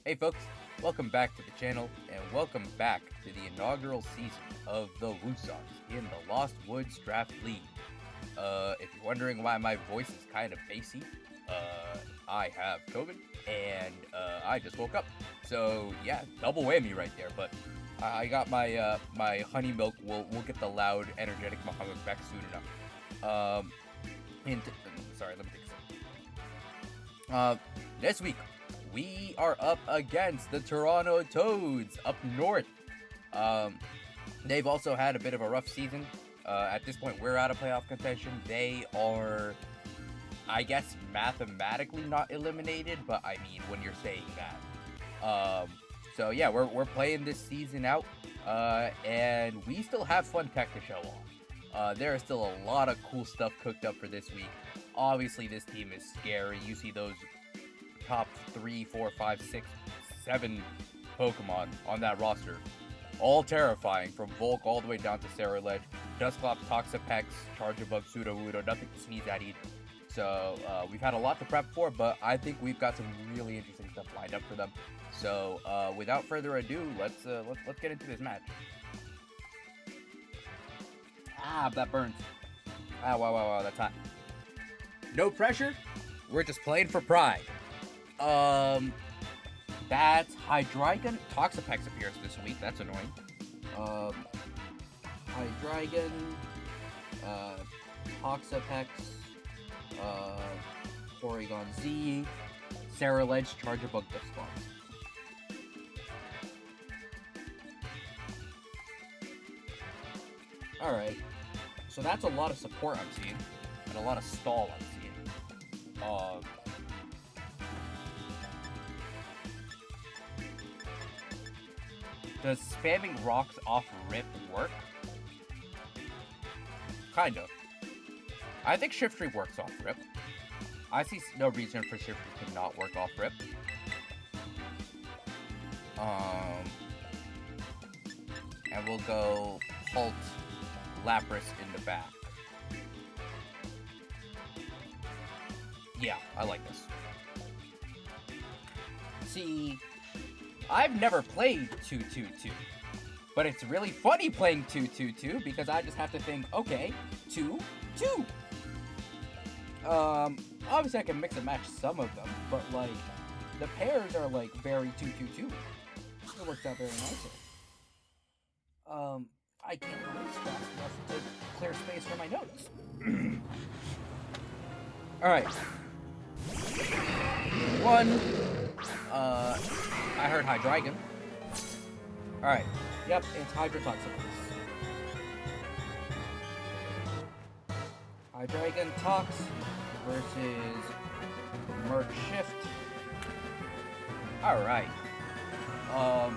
Hey folks, welcome back to the channel, and welcome back to the inaugural season of the WooSawks in the Lost Woods Draft League. If you're wondering why my voice is kind of bassy, I have COVID, and I just woke up. So yeah, double whammy right there, but I got my my honey milk. We'll get the loud, energetic Muhammad back soon enough. Sorry, let me take a sip. This week, we are up against the Toronto Toeds up north. They've also had a bit of a rough season. At this point, we're out of playoff contention. They are, I guess, mathematically not eliminated, but I mean, when you're saying that. So yeah, we're playing this season out, and we still have fun tech to show off. There is still a lot of cool stuff cooked up for this week. Obviously, this team is scary. You see those top 3, 4, 5, 6, 7 Pokemon on that roster. All terrifying, from Volk all the way down to Ceruledge. Dusclops, Toxapex, Charjabug, Sudowoodo, nothing to sneeze at either. So we've had a lot to prep for, but I think we've got some really interesting stuff lined up for them. So without further ado, let's get into this match. Ah, that burns. Ah, wow, that's hot. No pressure. We're just playing for pride. That's Hydreigon. Toxapex appears this week. That's annoying. Hydreigon, Toxapex, Porygon Z, Ceruledge, Charjabug, Dusclops. Alright. So that's a lot of support I'm seeing. And a lot of stall I'm seeing. Does spamming rocks off rip work? Kind of. I think Shiftry works off rip. I see no reason for Shiftry to not work off rip. And we'll go Halt Lapras in the back. Yeah, I like this. See, I've never played 2-2-2, but it's really funny playing 2-2-2 because I just have to think, okay, 2-2. Obviously I can mix and match some of them, but like, the pairs are like very 2-2-2. It works out very nicely. I can't release fast enough to clear space for my notes. Alright. I heard Hydreigon. Alright. Yep, it's Hydrotoxicus. Hydreigon Tox versus Merc Shift. Alright. I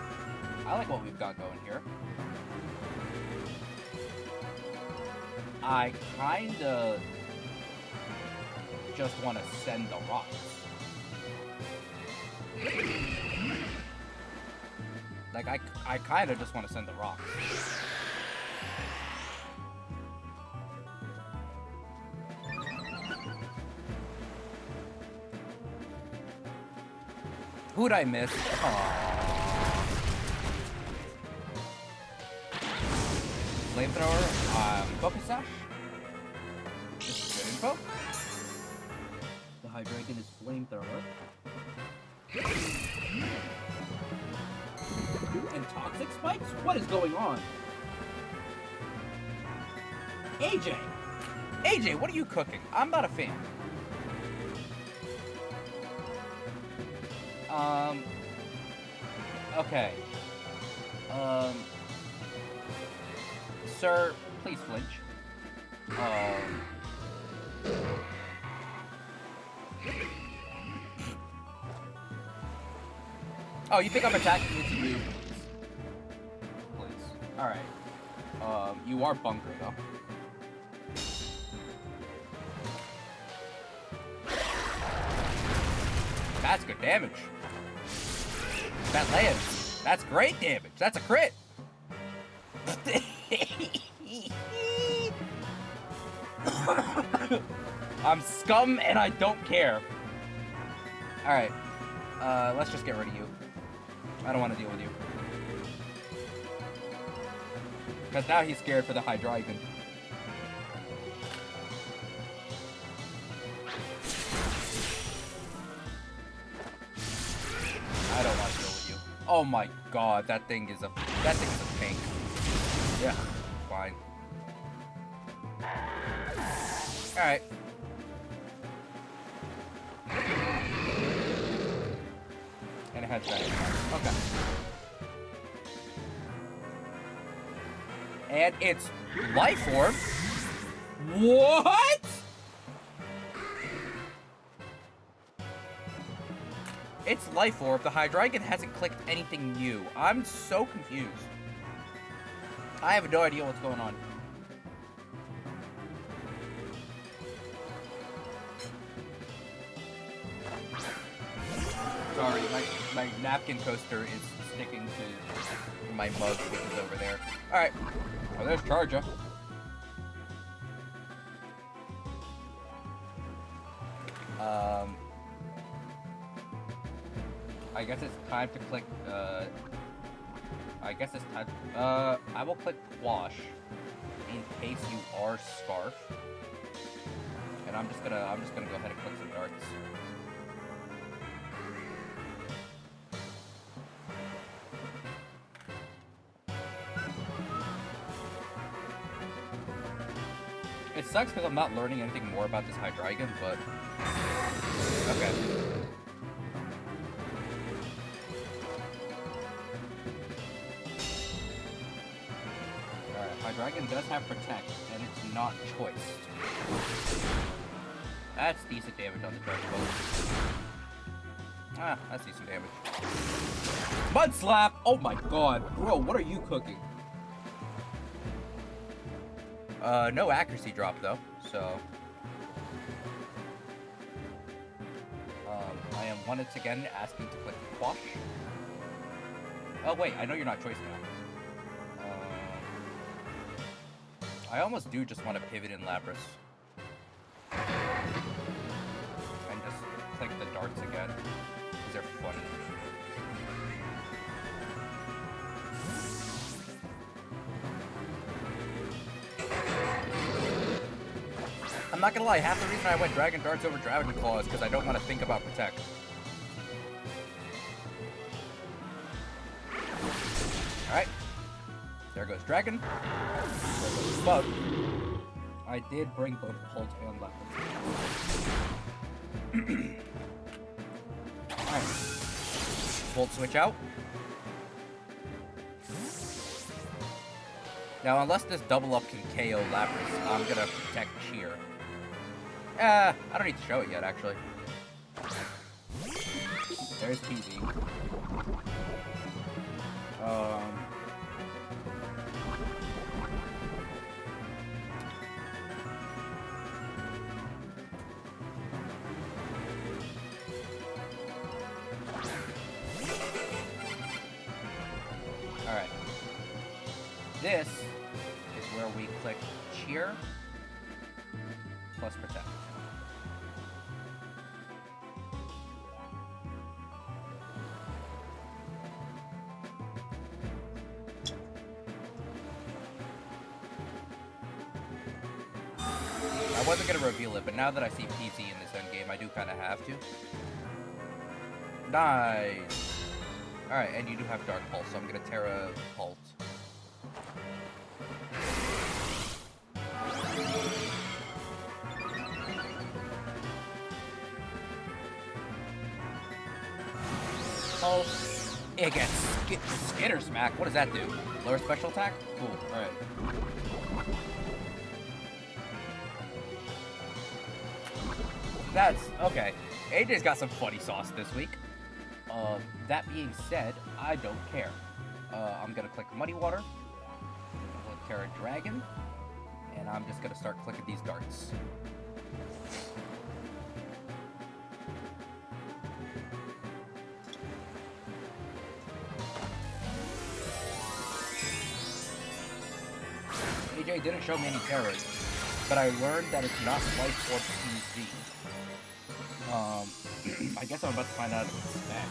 like what we've got going here. I kinda just want to send the rocks. Like, I kind of just want to send the rocks. Who'd I miss? Aww. Flamethrower, Pokésash. This is good info. The Hydreigon is Flamethrower. And Toxic Spikes? What is going on? AJ, what are you cooking? I'm not a fan. Okay. Sir, please flinch. Oh, you think I'm attacking with you? Please. Alright. You are bunker, though. That's good damage. That lands. That's great damage. That's a crit. I'm scum and I don't care. Alright. Let's just get rid of you. I don't want to deal with you. Because now he's scared for the Hydreigon. I don't want to deal with you. Oh my god, that thing is a tank. Yeah, fine. Alright. And it has that. Okay. And it's Life Orb. What? It's Life Orb. The Hydreigon hasn't clicked anything new. I'm so confused. I have no idea what's going on. Sorry, my napkin coaster is sticking to my mug, which is over there. Alright. Oh, there's Charger. I guess it's time to click, I guess it's time, I will click Quash in case you are Scarf. And I'm just gonna go ahead and click some darts. It sucks because I'm not learning anything more about this Hydreigon, but... Okay. Alright, Hydreigon does have Protect, and it's not Choice. That's decent damage on the Charge Bolt. Ah, that's decent damage. Mud Slap! Oh my god! Bro, what are you cooking? No accuracy drop though, so... I am once again asking to click Quash. Oh wait, I know you're not Choice now. I almost do just want to pivot in Lapras. And just click the darts again, because they're fun. I'm not gonna lie, half the reason I went Dragon Darts over Dragon Claw is because I don't want to think about Protect. Alright. There goes Dragon. There goes Bug. I did bring both Holt and Lapras. Alright. Volt switch out. Now, unless this double up can KO Lapras, I'm gonna Protect Cheer. I don't need to show it yet, actually. There's PZ. Alright. This is where we click Cheer plus Protect. I wasn't going to reveal it, but now that I see PZ in this endgame, I do kind of have to. Nice! Alright, and you do have Dark Pulse, so I'm going to Terra Pulse. Pulse. It gets Skitter Smack. What does that do? Lower special attack? Cool, alright. That's okay. AJ's got some funny sauce this week. That being said, I don't care. I'm gonna click Muddy Water, I'm gonna Terra Dragon, and I'm just gonna start clicking these darts. AJ didn't show me any terrors, but I learned that it's not Life Orb PZ. I guess I'm about to find out if it's back.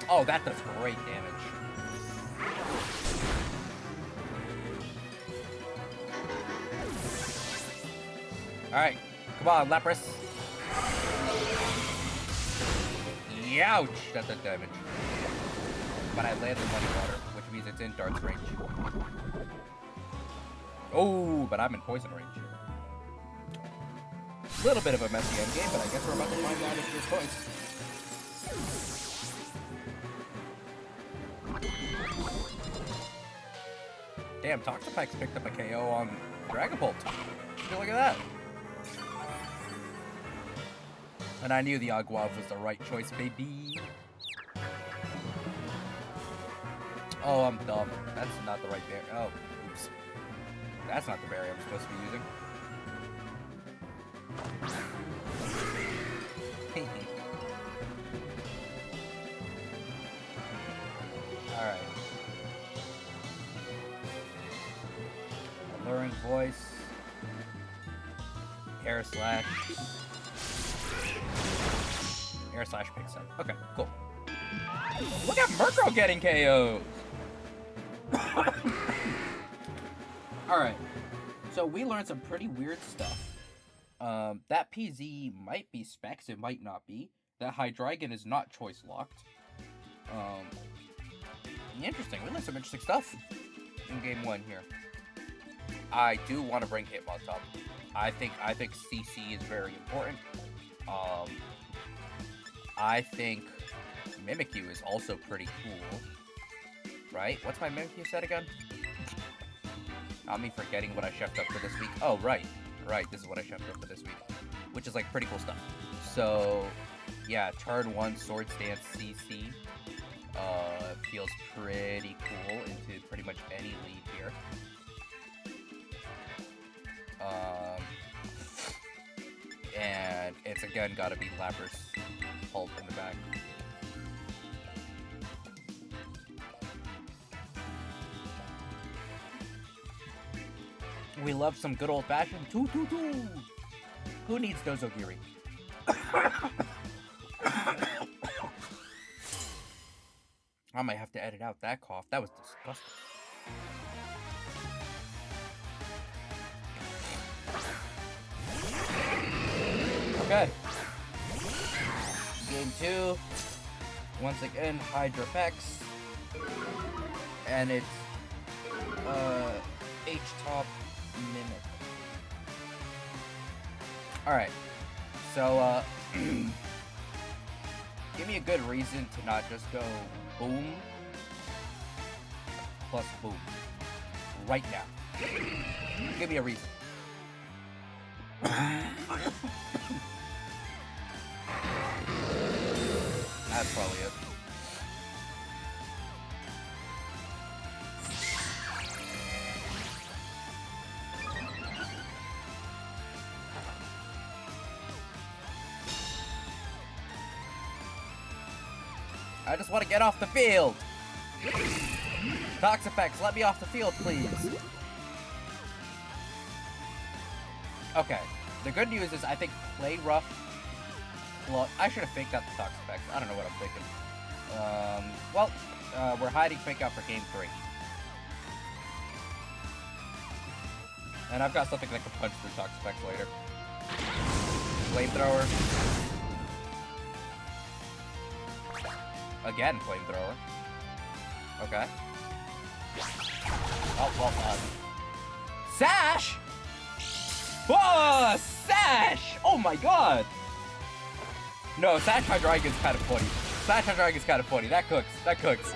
Oh, that does great damage. Alright, come on, Lapras. Youch! That does damage. But I landed Muddy Water, which means it's in Dart's range. Oh, but I'm in poison range. Little bit of a messy endgame, but I guess we're about to find out if this points. Damn, Toxapex picked up a KO on Dragapult. Look at that. And I knew the Aguav was the right choice, baby. Oh, I'm dumb. That's not the right berry. Oh, oops. That's not the berry I'm supposed to be using. Alright. Alluring Voice. Air Slash. Air Slash picks up. Okay, cool. Look at Murkrow getting KOs! Alright. So we learned some pretty weird stuff. That PZ might be Specs, it might not be. That Hydreigon is not choice locked. Interesting. We learned some interesting stuff in game 1 here. I do want to bring Hitmonchan up. I think CC is very important. I think Mimikyu is also pretty cool. Right? What's my Mimikyu set again? Not me forgetting what I chefed up for this week. Oh, right. Right, this is what I chefed up for this week. Which is, like, pretty cool stuff. So, yeah, turn 1, Sword Stance CC. Feels pretty cool into pretty much any lead here. And it's, again, gotta be Lapras Pulp in the back. We love some good old-fashioned 2-2-2! Who needs Dozogiri? I might have to edit out that cough. That was disgusting. Okay. Game 2. Once again, Hydropex. And it's H-Top Mimic. Alright. So, give me a good reason to not just go boom plus boom. Right now. Give me a reason. That's probably it. I just want to get off the field! Toxapex, let me off the field, please! Okay, the good news is I think play rough. Well, I should have faked out the Toxapex. I don't know what I'm thinking. We're hiding fake out for game 3. And I've got something that can punch through Toxapex later. Flamethrower. Again, Flamethrower. Okay. Oh, well, Sash! Whoa! Sash! Oh my god! No, Sash Hydreigon's kind of funny. Sash Hydreigon's kind of funny. That cooks. That cooks.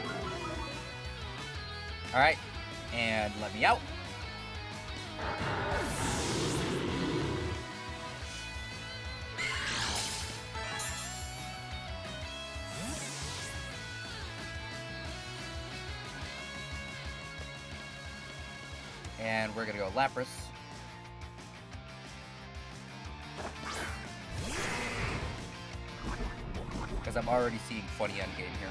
Alright. And let me out. And we're gonna go Lapras. Because I'm already seeing funny endgame here.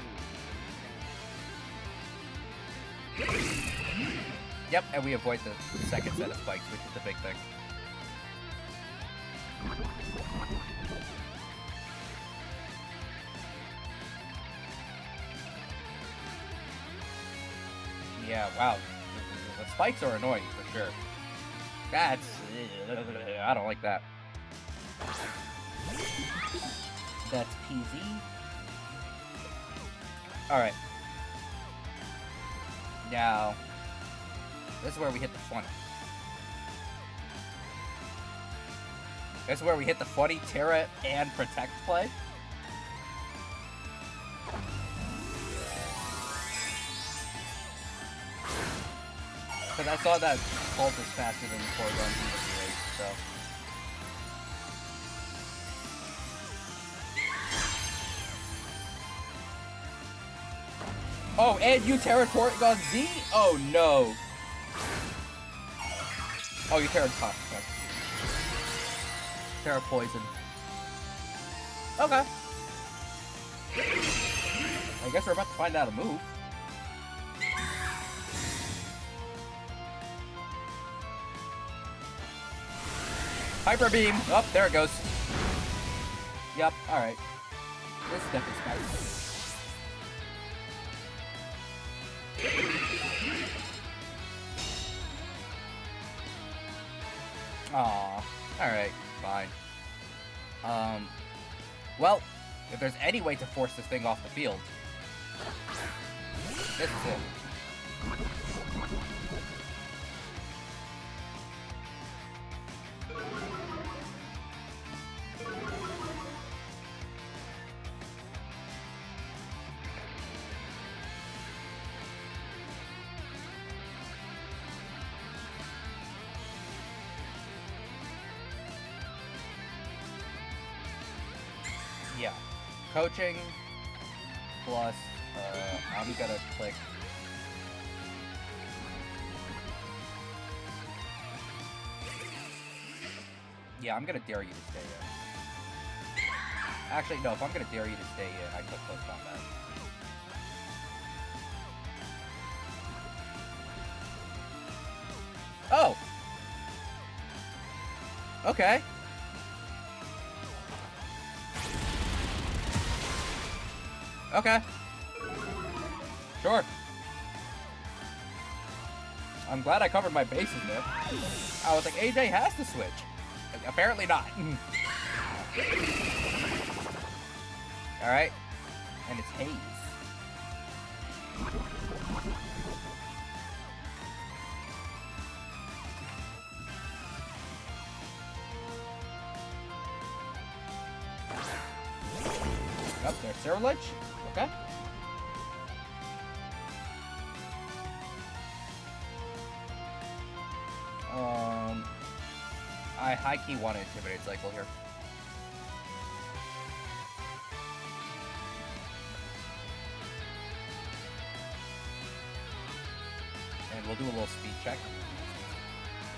Yep, and we avoid the second set of spikes, which is the big thing. Yeah, wow. The spikes are annoying for sure. That's... I don't like that. That's PZ. Alright. Now, this is where we hit the funny. This is where we hit the funny Terra and Protect play. Because I saw that Pulse is faster than the Porygon rate, so... Oh, and you Terra Porygon Z? Oh, no. Oh, you Terra Top. Okay. Terra Poison. Okay. I guess we're about to find out a move. Hyper Beam! Oh, there it goes. Yep, alright. This is definitely spicy. Aww. Alright, fine. Well, if there's any way to force this thing off the field, this is it. Yeah, coaching plus, I'm gonna click. Yeah, I'm gonna dare you to stay in. Actually, no, if I'm gonna dare you to stay in, I click close combat. Oh! Okay. Okay. Sure. I'm glad I covered my bases there. I was like, AJ has to switch. Apparently not. Alright. And it's Haze. Up there, Cerulege. Okay. I high-key want to Intimidate Cycle here. And we'll do a little speed check.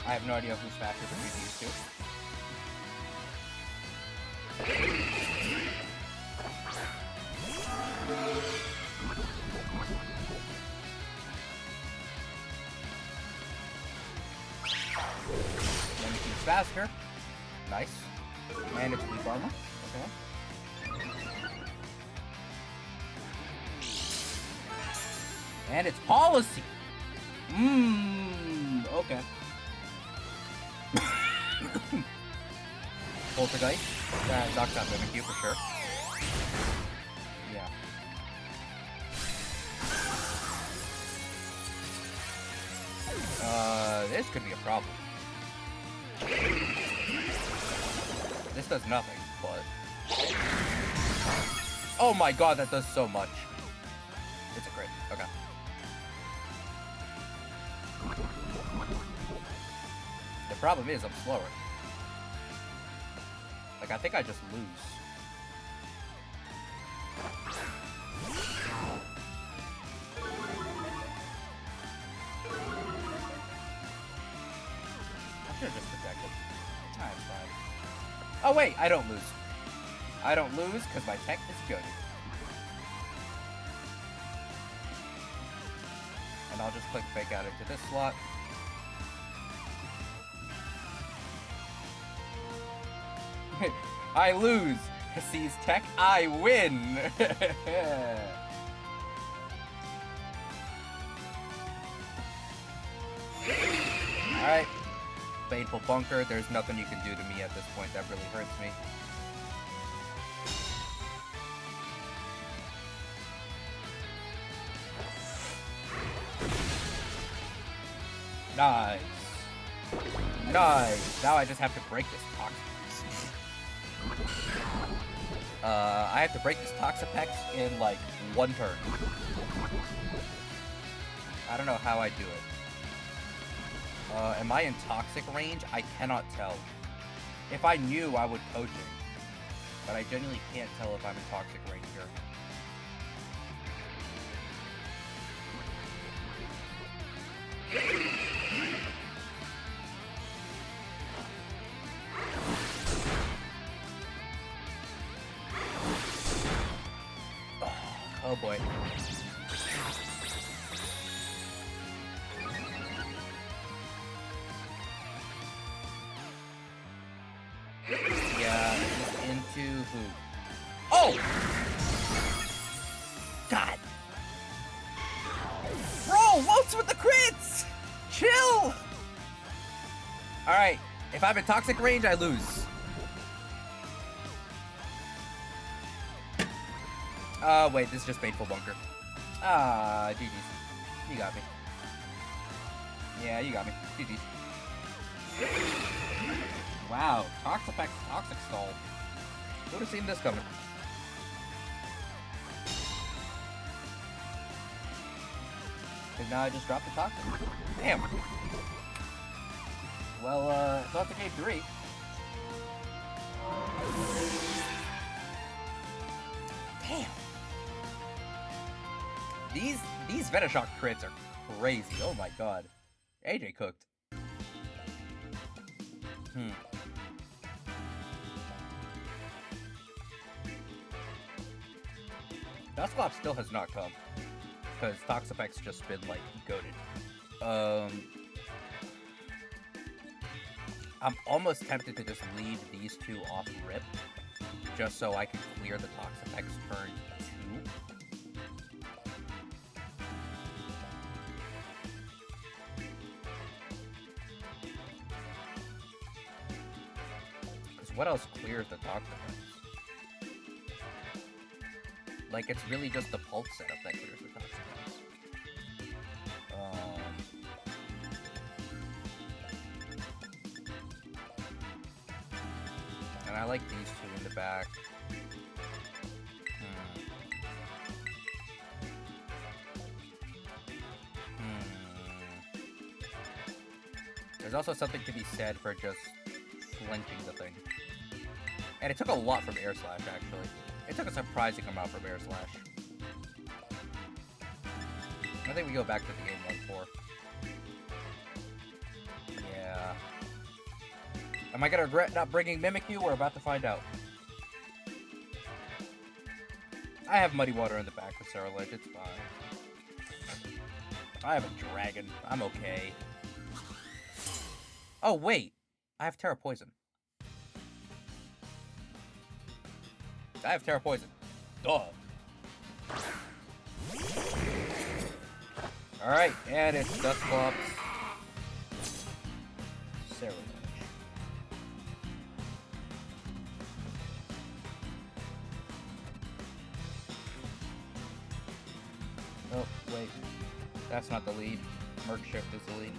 I have no idea whose faster between these two. Faster. Nice. And it's weak armor. Okay. And it's policy. Okay. Poltergeist. Knocks out Mimikyu for sure. Yeah. This could be a problem. This does nothing, but... Oh my god, that does so much. It's a crit. Okay. The problem is, I'm slower. Like, I think I just lose. I should have just protected. Nah, it's fine. Oh wait, I don't lose. I don't lose because my tech is good. And I'll just click Fake Out into this slot. I lose. Seize tech, I win. Alright. Baneful Bunker. There's nothing you can do to me at this point that really hurts me. Nice. Nice. Now I just have to break this Toxapex. I have to break this Toxapex in, like, one turn. I don't know how I do it. Am I in toxic range? I cannot tell. If I knew, I would coach it. But I genuinely can't tell if I'm in toxic range here. Oh boy. Yeah, into who? Oh! God! Bro, what's with the crits? Chill! Alright, if I'm in toxic range, I lose. Wait, this is just Baneful Bunker. Ah, GG's. You got me. Yeah, you got me. GG's. Wow, Toxapex Toxic Stall. Who would have seen this coming? Because now I just dropped the Toxic. Damn. Well, so that's game 3. Damn. These Venoshock crits are crazy. Oh my god. AJ cooked. Dusclops still has not come. Because Toxapex just been, like, goated. I'm almost tempted to just leave these two off rip. Just so I can clear the Toxapex turn 2. What else clears the Toxapex? Like, it's really just the Pulse setup that clears the Toxapex. And I like these two in the back. There's also something to be said for just flinching the thing. And it took a lot from Air Slash, actually. It took a surprising amount from Air Slash. I think we go back to the game 1-4. Yeah. Am I gonna regret not bringing Mimikyu? We're about to find out. I have Muddy Water in the back for Ceruledge, it's fine. I have a dragon. I'm okay. Oh, wait. I have Terra Poison. I have Terra Poison. Duh. Alright, and it's Dusclops. Ceruledge. Oh, wait. That's not the lead. Merc Shift is the lead.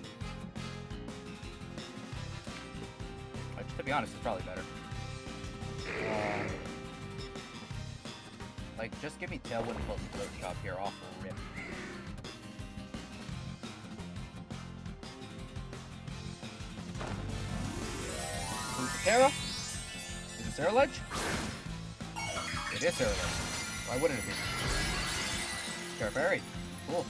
Which, to be honest, is probably better. Like, just give me Tailwind plus Throat Chop here off the rip. Who's the Terra? Is it Ceruledge? It is Ceruledge. Why wouldn't it be? Terra Fairy. Cool.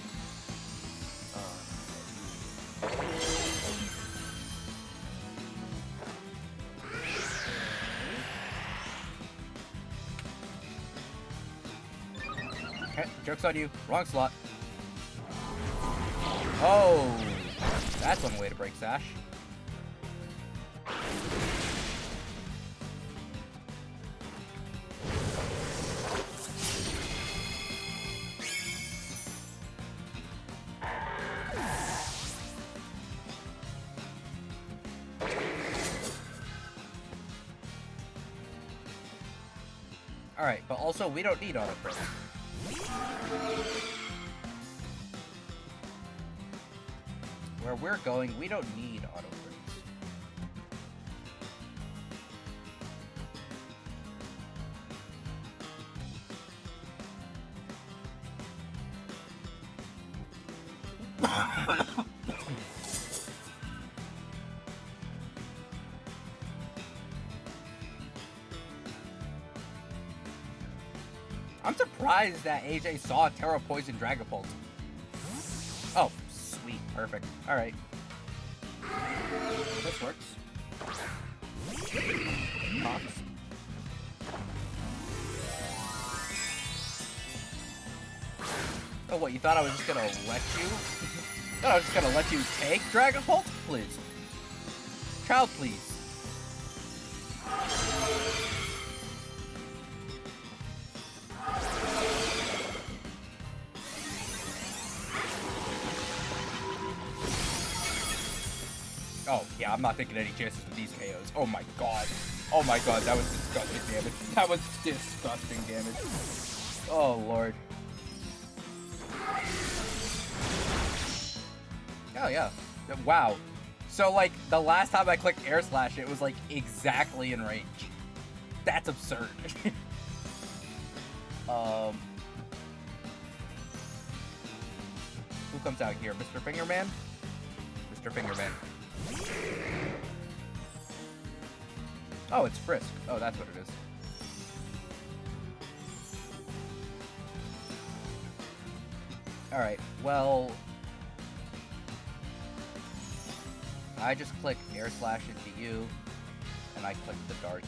Joke's on you. Wrong slot. Oh! That's one way to break Sash. Alright, but also we don't need auto crits. Where we're going, we don't need auto crits. I'm surprised that AJ saw Terra Poison Dragapult. Oh, sweet. Perfect. Alright. This works. Pops. Oh, what? You thought I was just gonna let you? Thought I was just gonna let you take Dragapult? Please. Child, please. Oh, yeah, I'm not taking any chances with these KOs. Oh my god. Oh my god, that was disgusting damage. That was disgusting damage. Oh, lord. Oh, yeah. Wow. So, like, the last time I clicked Air Slash, it was, like, exactly in range. That's absurd. Who comes out here? Mr. Fingerman? Mr. Fingerman. Oh, it's Frisk. Oh, that's what it is. Alright, well... I just click Air Slash into you, and I click the darts.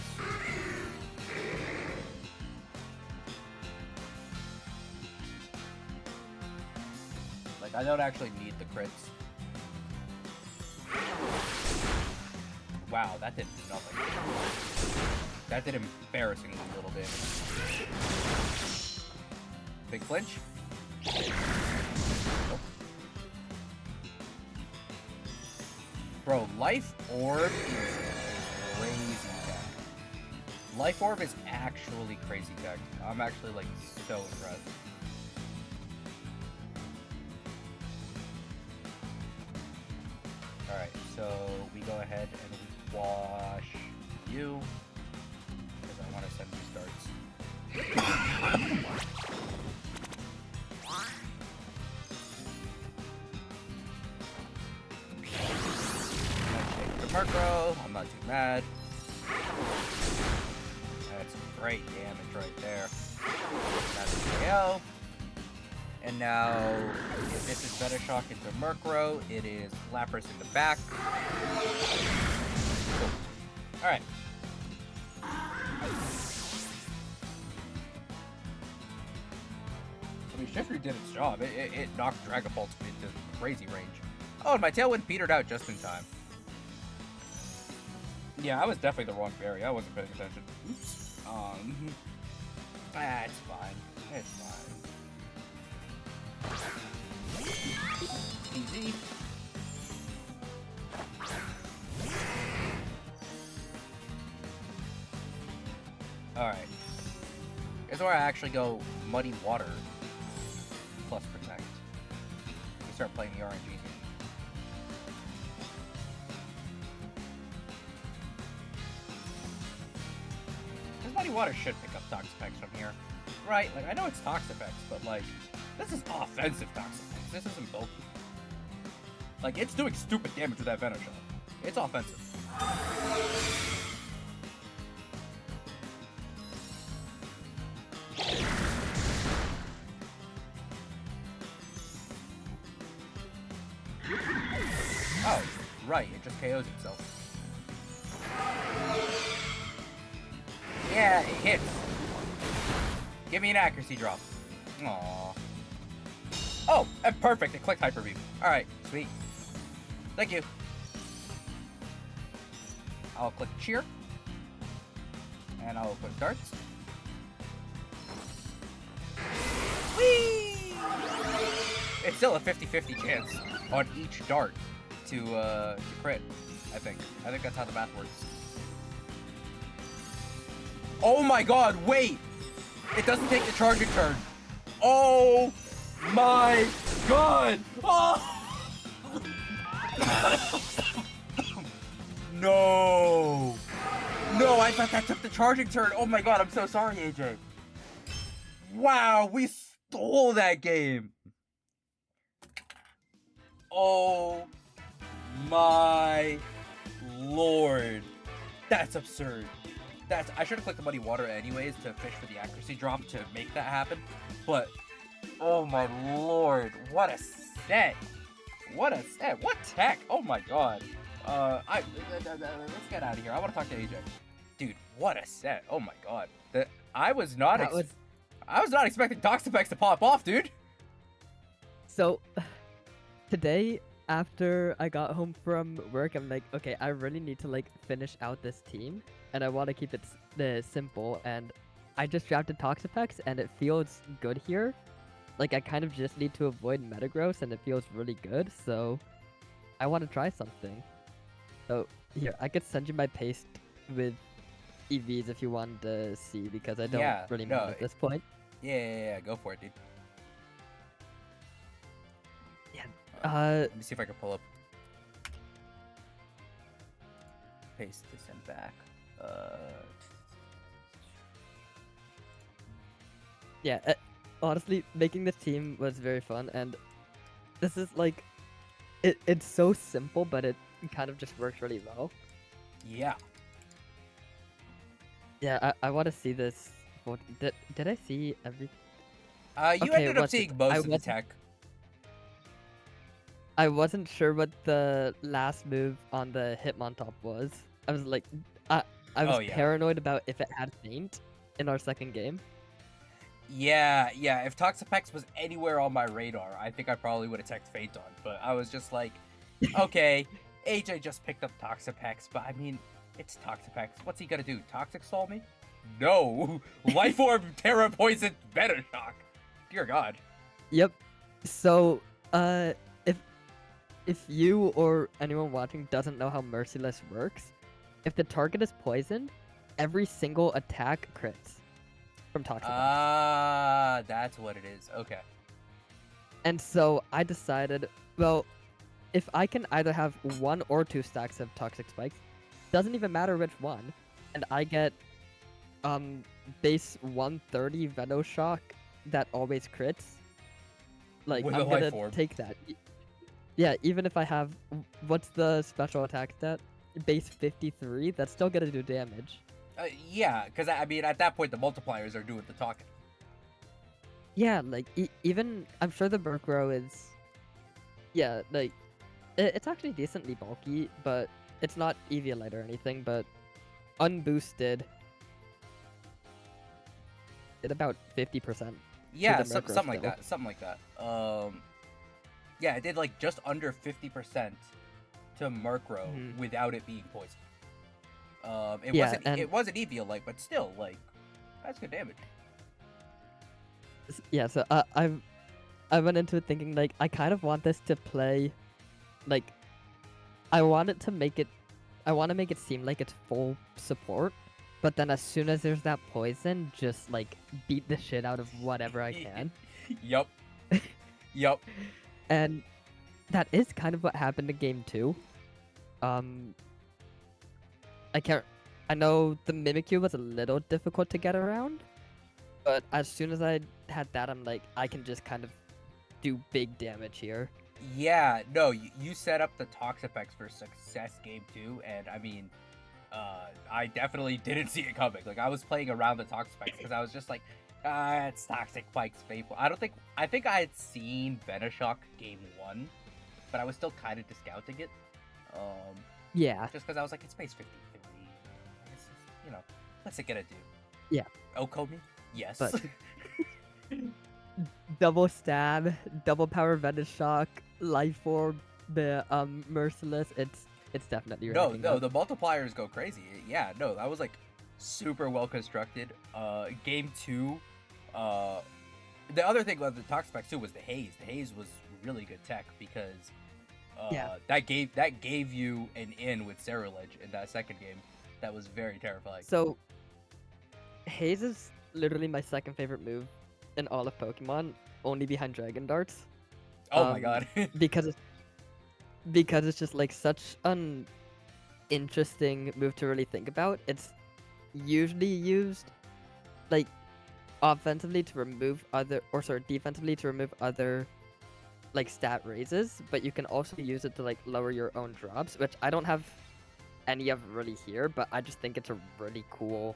Like, I don't actually need the crits. Wow, that did nothing. That did embarrassingly little damage. Big flinch? Nope. Bro, Life Orb is crazy tech. Life Orb is actually crazy tech. I'm actually, like, so impressed. Alright, so we go ahead and we wash you, because I want to send these darts. Murkrow, I'm not too mad. That's great damage right there. That's a KO. And now, if this is Better Shock into Murkrow, it is Lapras in the back. Cool. Alright. I mean, Shiftry did its job. It knocked Dragapult into crazy range. Oh, and my Tailwind petered out just in time. Yeah, I was definitely the wrong fairy. I wasn't paying attention. Oops. It's fine. It's fine. Easy. Alright. Here's where I actually go Muddy Water plus Protect. We start playing the RNG. Muddy Water should pick up Toxapex from here. Right, like, I know it's Toxapex, but, like, this is offensive Toxapex. This isn't bulky. Like, it's doing stupid damage with that Venom Shot. It's offensive. Oh, right, it just KOs itself. Yeah, it hits. Give me an accuracy drop. Aww. Oh, and perfect. It clicked Hyper Beam. Alright, sweet. Thank you. I'll click Cheer. And I'll click Darts. Whee! It's still a 50-50 chance on each dart to crit, I think. I think that's how the math works. Oh my god, wait! It doesn't take the charging turn. Oh my god! Oh! No! No, I thought that took the charging turn. Oh my god, I'm so sorry, AJ. Wow, we stole that game. Oh my lord. That's absurd. I should have clicked the muddy water anyways to fish for the accuracy drop to make that happen. But oh my lord, what a set. What a set. What tech? Oh my god. Let's get out of here. I want to talk to AJ. Dude, what a set. Oh my god. I was not expecting Toxapex to pop off, dude. So today, after I got home from work, I'm like, okay, I really need to like finish out this team, and I want to keep it simple. And I just drafted Toxapex, and it feels good here. Like I kind of just need to avoid Metagross, and it feels really good. So I want to try something. So here, I could send you my paste with EVs if you want to see, because I don't really mind at this point. Yeah, go for it, dude. Yeah. Let me see if I can pull up. Paste this and back. Yeah. Honestly, making this team was very fun, and this is like, it's so simple, but it kind of just works really well. Yeah. Yeah, I want to see this. Did I see every? You ended up seeing most of the tech. I wasn't sure what the last move on the Hitmontop was. I was like, I was paranoid about if it had Faint in our second game. Yeah. If Toxapex was anywhere on my radar, I think I probably would have teched Faint on. But I was just like, okay, AJ just picked up Toxapex, but I mean, it's Toxapex. What's he gonna do? Toxic Stall me? No! Life Orb, Terra Poison, Venoshock. Dear God. Yep. So, if you or anyone watching doesn't know how Merciless works, if the target is poisoned, every single attack crits from Toxapex. Ah, that's what it is. Okay. And so I decided, well, if I can either have 1 or 2 stacks of Toxic Spikes, doesn't even matter which one, and I get base 130 Venoshock that always crits, like, with I'm gonna take that. Yeah, even if I have, what's the special attack stat? Base 53, that's still gonna do damage. Yeah, because I mean, at that point, the multipliers are doing the talking. Yeah, like, even, I'm sure the Murkrow is, yeah, like, it's actually decently bulky, but it's not Eviolite or anything, but unboosted, it about 50%. Yeah, something like that. Yeah, it did like just under 50% to Murkrow without it being poisoned. It wasn't Eviolite, but still, like, that's good damage. Yeah, so I went into it thinking, like, I kind of want this to play, like, I want to make it seem like it's full support, but then as soon as there's that poison, just, like, beat the shit out of whatever I can. Yup. And that is kind of what happened in game 2. I know the Mimikyu was a little difficult to get around, but as soon as I had that, I'm like, I can just kind of do big damage here. Yeah, no, you set up the Toxapex for success game 2, and I mean, I definitely didn't see it coming. Like, I was playing around the Toxapex because I was just like, it's Toxic Spike's faithful. I think I had seen Venoshock game 1, but I was still kind of discounting it. Yeah. Just because I was like, it's base 53. You know, what's it gonna do? Yeah. Okomi? Yes. But double stab, double power Venoshock, Life Orb, the Merciless, it's definitely no, the multipliers go crazy. Yeah, no, that was like super well constructed. Game 2, the other thing about the Toxapex too was the haze. The haze was really good tech because that gave you an in with Ceruledge in that second game. That was very terrifying. So haze is literally my second favorite move in all of Pokemon, only behind Dragon Darts. Oh my god. Because it's just like such an interesting move to really think about. It's usually used like offensively to remove other, or sorry, defensively to remove other like stat raises, but you can also use it to like lower your own drops, which I don't have any of really here, but I just think it's a really cool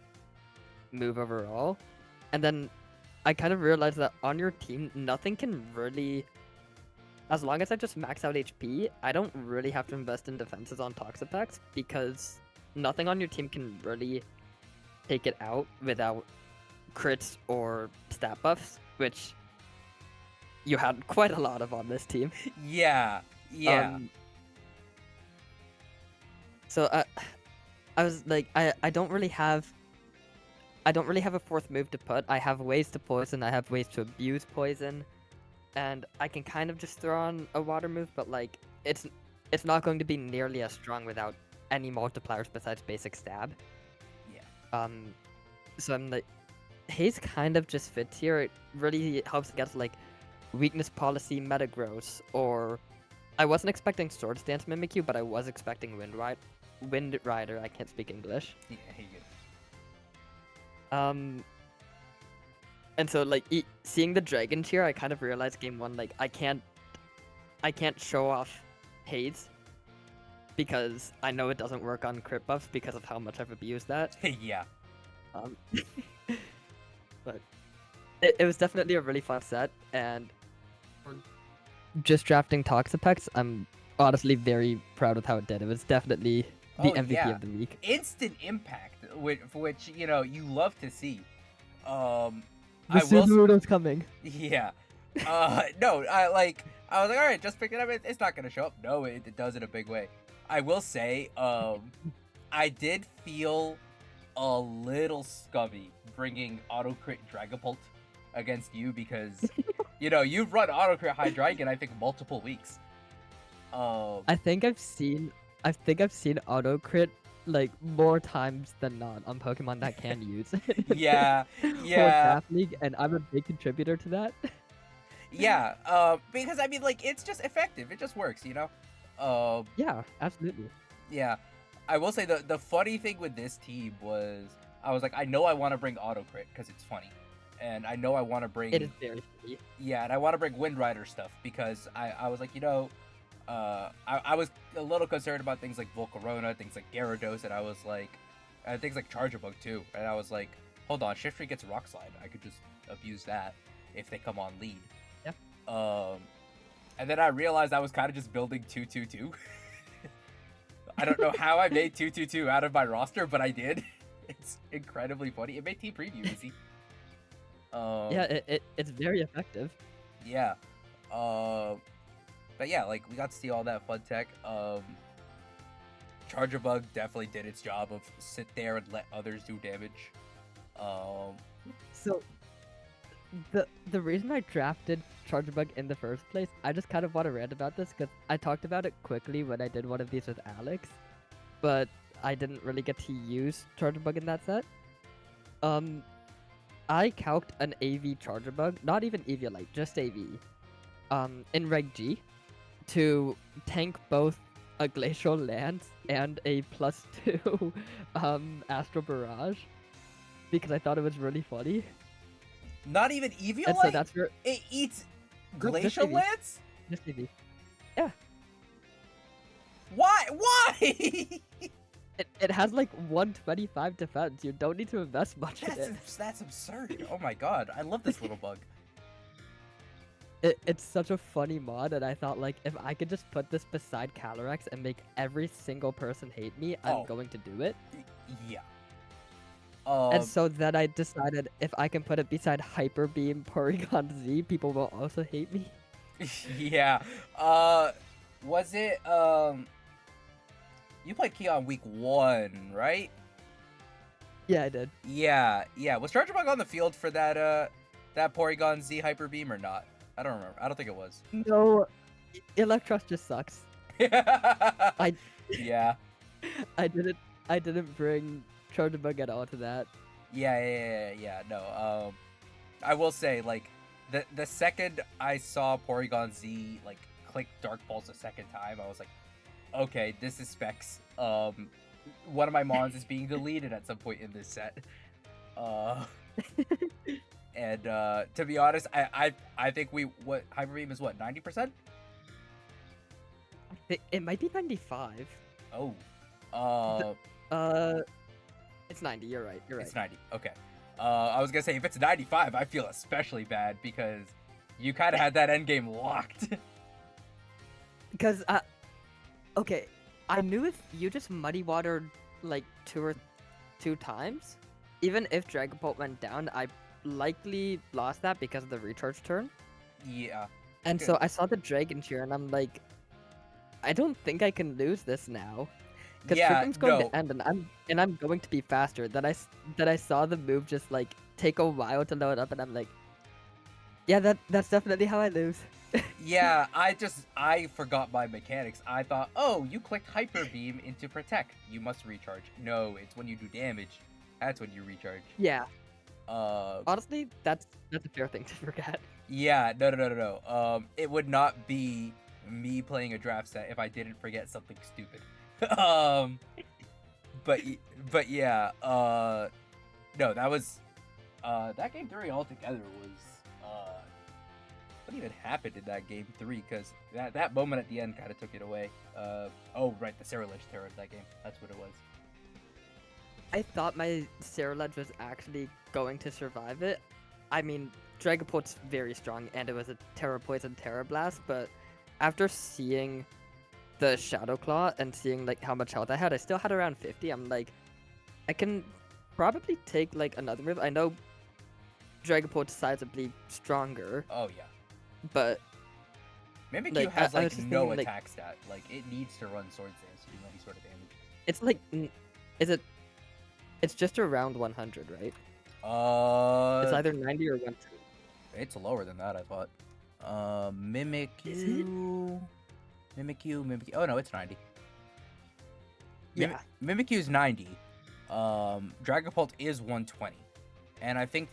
move overall. And then I kind of realized that on your team, nothing can really, as long as I just max out HP, I don't really have to invest in defenses on Toxapex because nothing on your team can really take it out without crits or stat buffs, which you had quite a lot of on this team. Yeah. So I was like, I don't really have a fourth move to put. I have ways to poison, I have ways to abuse poison, and I can kind of just throw on a water move, but like it's not going to be nearly as strong without any multipliers besides basic stab. Yeah. So I'm like, Haze kind of just fits here. It really helps against like weakness policy, metagross, or I wasn't expecting Swords Dance Mimikyu, but I was expecting Wind Rider. I can't speak English. Yeah, you good. And so like seeing the dragon tier, I kind of realized game one, like I can't show off Haze because I know it doesn't work on crit buffs because of how much I've abused that. Yeah. But it was definitely a really fun set, and just drafting Toxapex, I'm honestly very proud of how it did. It was definitely the MVP of the week. Instant impact, which you know you love to see. The Subaru's coming. Yeah. No, I was like, all right, just pick it up. It's not gonna show up. No, it does in a big way. I will say, I did feel a little scummy bringing auto crit Dragapult against you because, you know, you've run auto crit Hydreigon I think multiple weeks. I think I've seen auto crit like more times than not on Pokemon that can use it. Yeah. Draft League, and I'm a big contributor to that. Yeah, because I mean, like, it's just effective. It just works, you know. Yeah, absolutely. Yeah, I will say the funny thing with this team was I was like, I know I want to bring auto crit because it's funny, and I know I want to bring. It is very funny. Yeah, and I want to bring Wind Rider stuff because I was like, you know, I was a little concerned about things like Volcarona, things like Gyarados, and I was like, things like Charjabug too, and I was like, hold on, Shiftry gets Rock Slide. I could just abuse that if they come on lead. Yep. And then I realized I was kind of just building 2-2-2. I don't know how I made 2-2-2 out of my roster, but I did. It's incredibly funny. It made team preview easy. Yeah, it's very effective. Yeah. But yeah, like we got to see all that fun tech. Charjabug definitely did its job of sit there and let others do damage. So the reason I drafted Charjabug in the first place, I just kind of want to rant about this because I talked about it quickly when I did one of these with Alex, but I didn't really get to use Charjabug in that set. I calced an AV Charjabug, not even Eviolite, just AV, in Reg G, to tank both a Glacial Lance and a +2 Astral Barrage, because I thought it was really funny. Not even Eviolite? And so that's where it eats Glacial Lance? Just AV. Yeah. Why? It has like 125 defense. You don't need to invest much in it. That's absurd. Oh my god, I love this little bug. It's such a funny mod, and I thought like if I could just put this beside Calyrex and make every single person hate me, I'm going to do it. Yeah. And so then I decided if I can put it beside Hyper Beam Porygon Z, people will also hate me. Yeah. Was it you played Keon week 1, right? Yeah, I did. Yeah. Was Charjabug on the field for that Porygon Z Hyper Beam or not? I don't remember. I don't think it was. No, Electros just sucks. Yeah. I didn't bring Charjabug at all to that. Yeah. No. I will say, like, the second I saw Porygon Z like click Dark Pulse a second time, I was like, okay, this is Specs. One of my mons is being deleted at some point in this set. And to be honest, I think what Hyper Beam is what 90%. It might be 95. Oh, It's 90. You're right. it's 90. Okay. I was gonna say if it's 95, I feel especially bad because you kind of had that end game locked. Because okay, I knew if you just muddy watered like two times, even if Dragapult went down, I likely lost that because of the recharge turn. Yeah. And Good. so I saw the Dragon Cheer, and I'm like, I don't think I can lose this now. Because Yeah. Freakum's going No. to end, and I'm going to be faster. Then I saw the move just like take a while to load up, and I'm like, yeah, that's definitely how I lose. Yeah. I forgot my mechanics. I thought, oh, you clicked Hyper Beam into Protect. You must recharge. No, it's when you do damage. That's when you recharge. Yeah. Honestly, that's a fair thing to forget. Yeah, no. It would not be me playing a draft set if I didn't forget something stupid. But yeah, no, that was that game 3 altogether was what even happened in that game 3? Because that moment at the end kind of took it away. Oh right, the Sarah Ledge terror in that game. That's what it was. I thought my Cerulege was actually going to survive it. I mean, Dragapult's very strong, and it was a Terra Poison Terra Blast, but after seeing the Shadow Claw and seeing like how much health I had, I still had around 50. I'm like, I can probably take like another move. I know Dragapult's sizably stronger, Oh yeah. but Mimikyu like, has I like was just no thinking, like, attack stat. Like it needs to run Sword Stance to do any sort of damage. it's like, is it? It's just around 100, right? It's Uh, either 90 or 110. it's lower than that, I thought. Is it? Mimikyu. Oh no, it's 90. Yeah. Mimikyu's 90. Dragapult is 120. And I think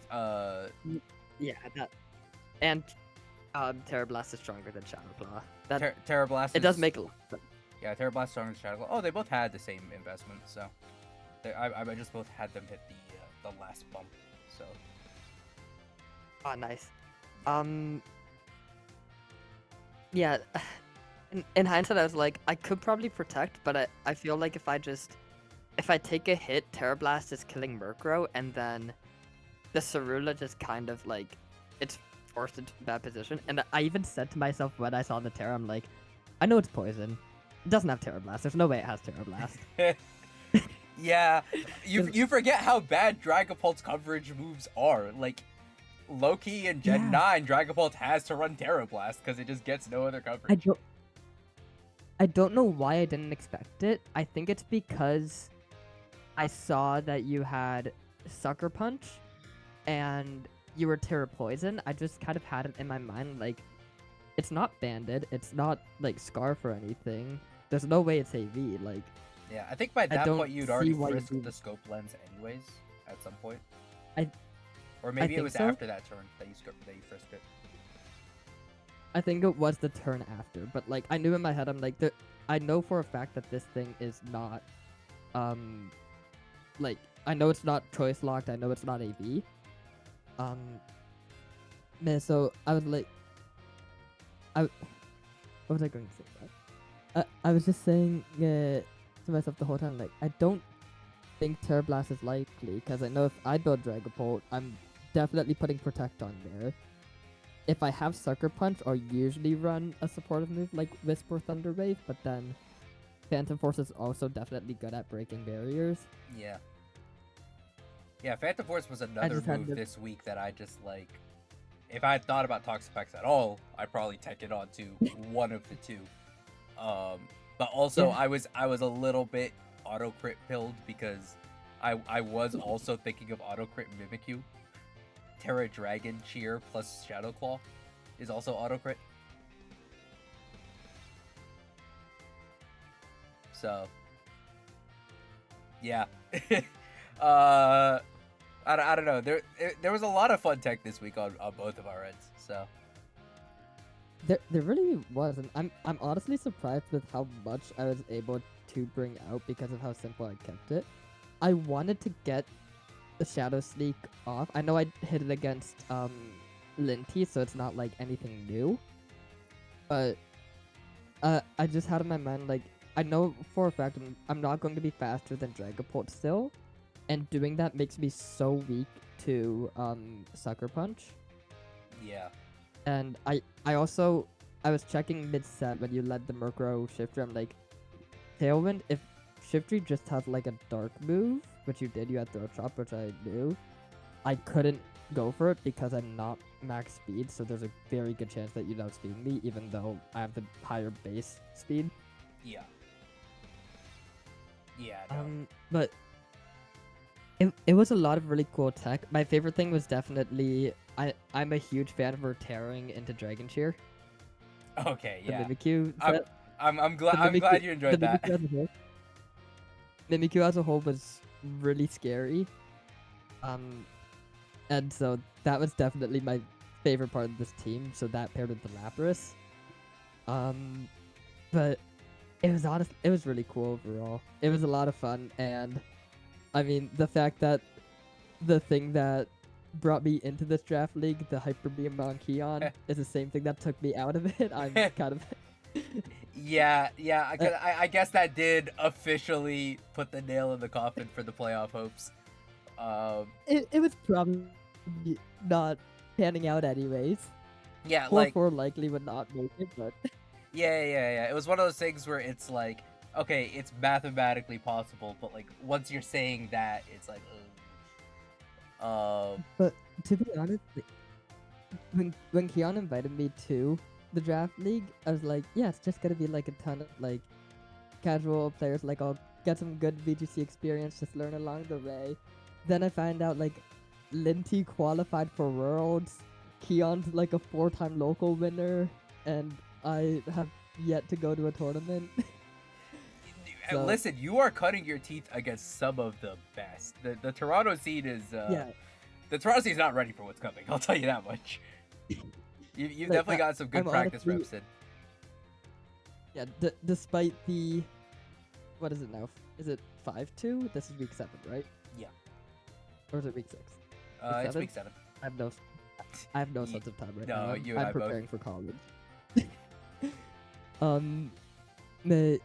Yeah, that. And Terra Blast is stronger than Shadow Claw. That Terra Blast it does is- make a lot. Yeah, Terra Blast stronger than Shadow Claw. Oh, they both had the same investment, so I just both had them hit the last bump. So Oh, nice. Yeah. In hindsight, I was like, I could probably protect, but I feel like if I take a hit, Terra Blast is killing Murkrow, and then the Cerula just kind of like, it's forced into that position. And I even said to myself when I saw the Terra, I'm like, I know it's poison. It doesn't have Terra Blast. There's no way it has Terra Blast. yeah, you forget how bad Dragapult's coverage moves are. Like Loki and Gen 9, Dragapult has to run Terra Blast because it just gets no other coverage. I don't know why I didn't expect it. I think it's because I saw that you had Sucker Punch and you were Terra Poison. I just kind of had it in my mind like, it's not Banded, it's not like Scarf or anything. There's no way it's AV. Like, Yeah, I think by that don't point you'd see already why you frisked do- the scope lens anyways at some point. Or I maybe it think was so. after that turn that you frisked it. I think it was the turn after, but like I knew in my head, I'm like, I know for a fact that this thing is not, like I know it's not choice locked. I know it's not AV. Man, so I was like, what was I going to say? I was just saying to myself the whole time, like I don't think Terra Blast is likely because I know if I build Dragapult, I'm definitely putting Protect on there. If I have Sucker Punch, I'll usually run a supportive move like Wisp or Thunder Wave, but then Phantom Force is also definitely good at breaking barriers. Yeah. Yeah, Phantom Force was another just had move to- this week that I just like. If I had thought about Toxapex at all, I'd probably tech it onto one of the two. But also Yeah. I was a little bit auto crit pilled because I was also thinking of auto crit Mimikyu. Terra Dragon Cheer plus Shadow Claw is also auto crit. So yeah. I I don't know. There was a lot of fun tech this week on both of our ends. So There really wasn't. I'm honestly surprised with how much I was able to bring out because of how simple I kept it. I wanted to get the Shadow Sneak off. I know I hit it against Linty, so it's not like anything new. But I just had in my mind like I know for a fact I'm not going to be faster than Dragapult still, and doing that makes me so weak to Sucker Punch. yeah. And I also I was checking mid set when you led the Murkrow Shifter. I'm like, Tailwind, if Shiftry just has like a dark move, which you did, you had Throat Chop, which I knew, I couldn't go for it because I'm not max speed, so there's a very good chance that you'd outspeed me, even though I have the higher base speed. Yeah. Yeah. No. But it was a lot of really cool tech. My favorite thing was definitely I'm a huge fan of her tearing into Dragon Cheer. Okay. The Yeah. Mimikyu set. I'm glad you enjoyed that. Mimikyu as a whole was really scary. And so that was definitely my favorite part of this team. So that paired with the Lapras. But it was really cool overall. It was a lot of fun, and I mean the fact that the thing that brought me into this draft league, the Hyper Beam on Keon, is the same thing that took me out of it. I'm kind of Yeah. I guess that did officially put the nail in the coffin for the playoff hopes. it was probably not panning out anyways. Yeah, 4-4 likely would not make it, but yeah. It was one of those things where it's like, okay, it's mathematically possible, but like once you're saying that, it's like, but to be honest, when Keon invited me to the draft league, I was like, yeah, it's just gonna be like a ton of like casual players. Like I'll get some good VGC experience, just learn along the way. Then I find out like Linty qualified for Worlds. Keon's like a 4-time local winner, and I have yet to go to a tournament. So, listen, you are cutting your teeth against some of the best. The Toronto scene is the Toronto scene is not ready for what's coming. I'll tell you that much. You've like, definitely got some good practice reps in. Yeah, despite the what is it now? Is it 5-2? This is week 7, right? Yeah. Or is it week 6? It's week 7. I have no sense of time right now. I'm preparing for college.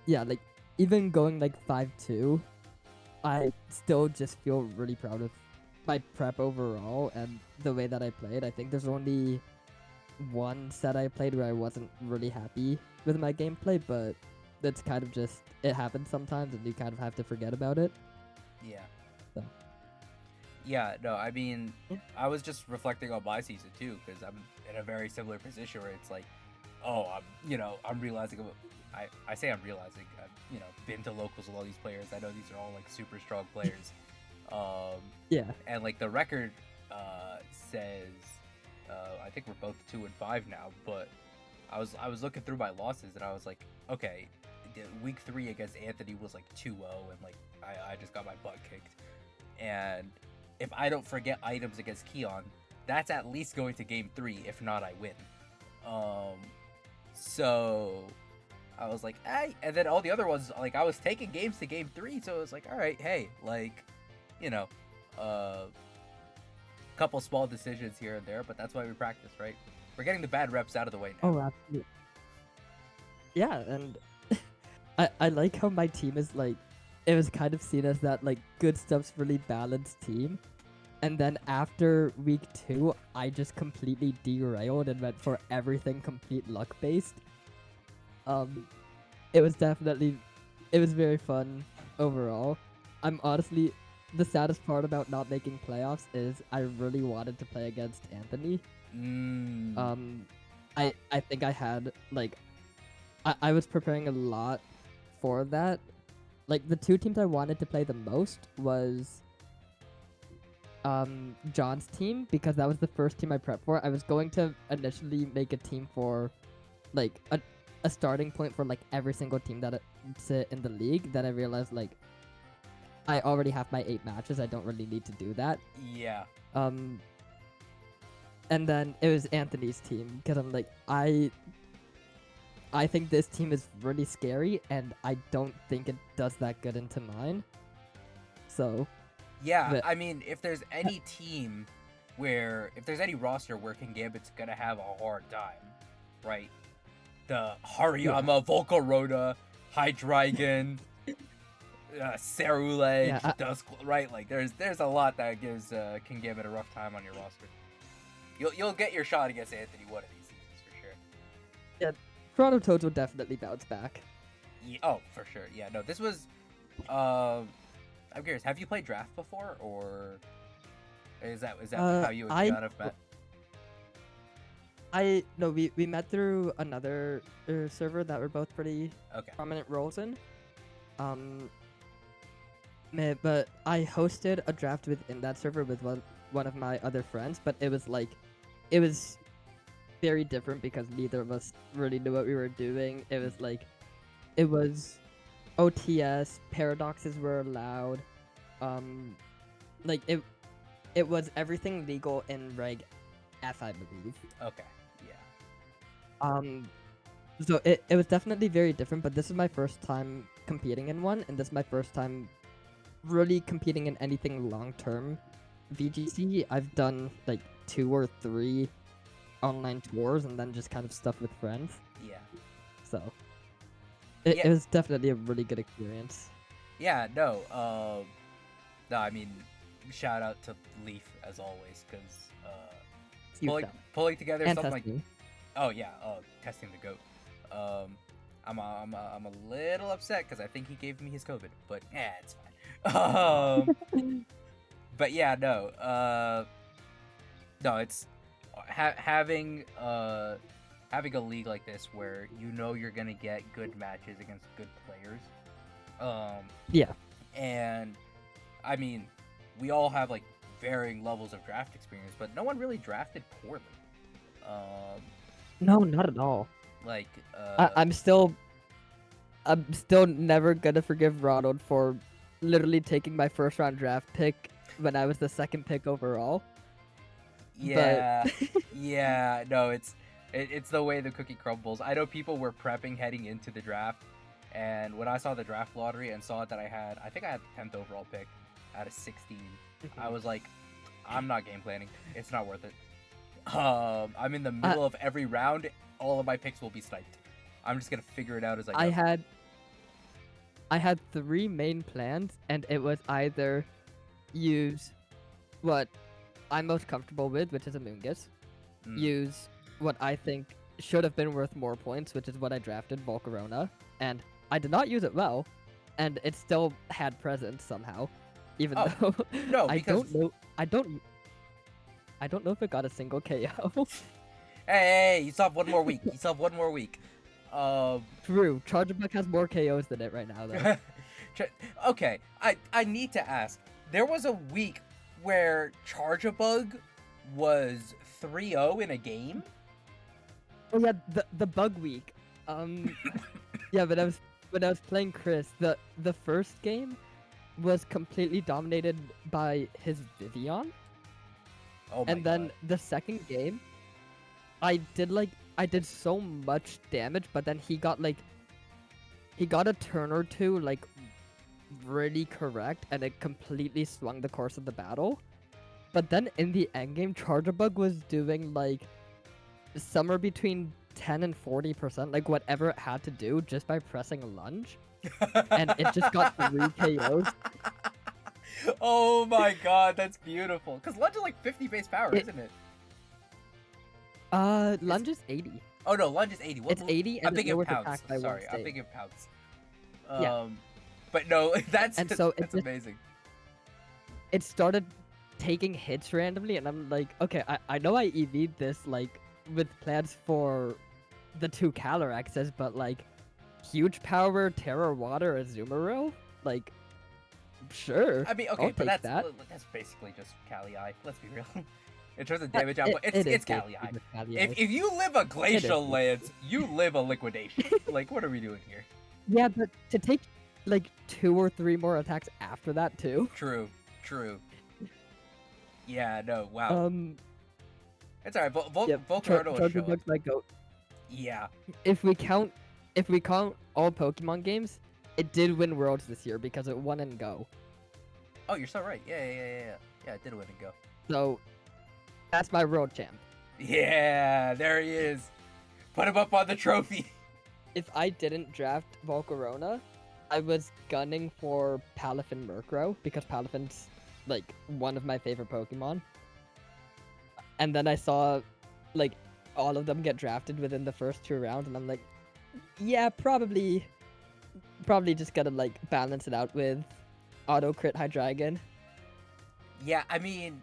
Yeah, like even going like 5-2, I still just feel really proud of my prep overall and the way that I played. I think there's only one set I played where I wasn't really happy with my gameplay, but that's kind of just, it happens sometimes and you kind of have to forget about it. Yeah. So. Yeah, no, I mean, I was just reflecting on my season too, because I'm in a very similar position where it's like, oh, I'm realizing, I say I'm realizing, I've, been to locals with all these players. I know these are all like super strong players. Yeah. And like the record says, I think we're both 2-5 now, but I was looking through my losses and I was like, okay, week 3 against Anthony was like 2-0 and like I just got my butt kicked. And if I don't forget items against Keon, that's at least going to game 3. If not, I win. So I was like, hey, and then all the other ones, like I was taking games to game 3, so it was like, all right, hey, like, couple small decisions here and there, but that's why we practice, right? We're getting the bad reps out of the way now. Oh, absolutely. Yeah, and I like how my team is like, it was kind of seen as that like good stuff's really balanced team. And then after week 2, I just completely derailed and went for everything complete luck based. It was very fun overall. I'm honestly, the saddest part about not making playoffs is I really wanted to play against Anthony. I think I had like, I was preparing a lot for that. Like the 2 teams I wanted to play the most was John's team, because that was the first team I prepped for. I was going to initially make a team for like a starting point for like every single team that sit in the league. Then I realized like I already have my 8 matches. I don't really need to do that. Yeah. And then it was Anthony's team because I'm like, I think this team is really scary, and I don't think it does that good into mine. So. Yeah, but, I mean, if there's any team if there's any roster where Kingambit's gonna have a hard time, right? The Hariyama, Volcarona, Hydreigon, Cerulege, Dusk, right? Like, there's a lot that gives Kingambit a rough time on your roster. You'll get your shot against Anthony one of these seasons for sure. Yeah, Toronto Toeds will definitely bounce back. Yeah, oh, for sure. Yeah, no, this was. I'm curious. Have you played draft before, or is that how you and John have met? No, we met through another server that we're both pretty prominent roles in. But I hosted a draft within that server with one of my other friends, but it was very different because neither of us really knew what we were doing. It was OTS, paradoxes were allowed. It was everything legal in Reg F, I believe. Okay, yeah. So it was definitely very different, but this is my first time competing in one, and this is my first time really competing in anything long-term VGC. I've done like 2 or 3 online tours and then just kind of stuff with friends. Yeah. So it was definitely a really good experience. Yeah, no, I mean, shout out to Leaf as always, because pulling together and something testing. Testing the goat. I'm a little upset because I think he gave me his COVID, but it's fine. But yeah, no, it's having a league like this where you know you're gonna get good matches against good players. Yeah. And I mean, we all have like varying levels of draft experience, but no one really drafted poorly. No, not at all. Like, I'm still never gonna forgive Ronald for literally taking my first round draft pick when I was the 2nd pick overall. Yeah, yeah, no, it's the way the cookie crumbles. I know people were prepping heading into the draft, and when I saw the draft lottery and saw that I think I had the 10th overall pick out of 16, I was like, I'm not game planning. It's not worth it. I'm in the middle of every round. All of my picks will be sniped. I'm just gonna figure it out as I go. I had 3 main plans, and it was either use what I'm most comfortable with, which is a Moongus, use what I think should have been worth more points, which is what I drafted, Volcarona, and I did not use it well, and it still had presence somehow, even though no, I don't know if it got a single KO. Hey, you still have one more week. True. Chargebug has more KOs than it right now, though. Okay, I need to ask. There was a week where Chargebug was 3-0 in a game? Oh yeah, the bug week. Yeah, but when I was playing Chris, the first game was completely dominated by his Vivian. Oh my and then God. The second game, I did so much damage, but then he got a turn or two like really correct, and it completely swung the course of the battle. But then in the end game, Chargebug was doing like somewhere between 10 and 40%, like whatever it had to do just by pressing lunge, and it just got 3 KOs. Oh my God, that's beautiful. Because lunge is like 50 base power, isn't it? Lunge is 80. Oh no, lunge is 80. It's 80, and I'm thinking of pounds. Sorry, I'm thinking of pounds. Yeah. But no, that's amazing. It started taking hits randomly, and I'm like, okay, I know I EV'd this like with plans for the 2 Calyraxes, but like huge power, Terror Water, Azumarill, like sure. I mean, okay, but that's basically just Cali-Eye. Let's be real. In terms of damage output, it's Cali-Eye. If you live a Glacial Lance, you live a Liquidation. Like, what are we doing here? Yeah, but to take like 2 or 3 more attacks after that too. True. Yeah, no, wow. Um, It's alright. yep, Volcarona will Charger show up. Bug's my goat. Yeah. If we count all Pokemon games, it did win Worlds this year because it won and Go. Oh, you're so right. Yeah. It did win and go. So that's my world champ. Yeah, there he is. Put him up on the trophy. If I didn't draft Volcarona, I was gunning for Palafin Murkrow because Palafin's like one of my favorite Pokemon. And then I saw like all of them get drafted within the first 2 rounds, and I'm like, yeah, probably just gotta like balance it out with auto crit Hydreigon. Yeah, I mean,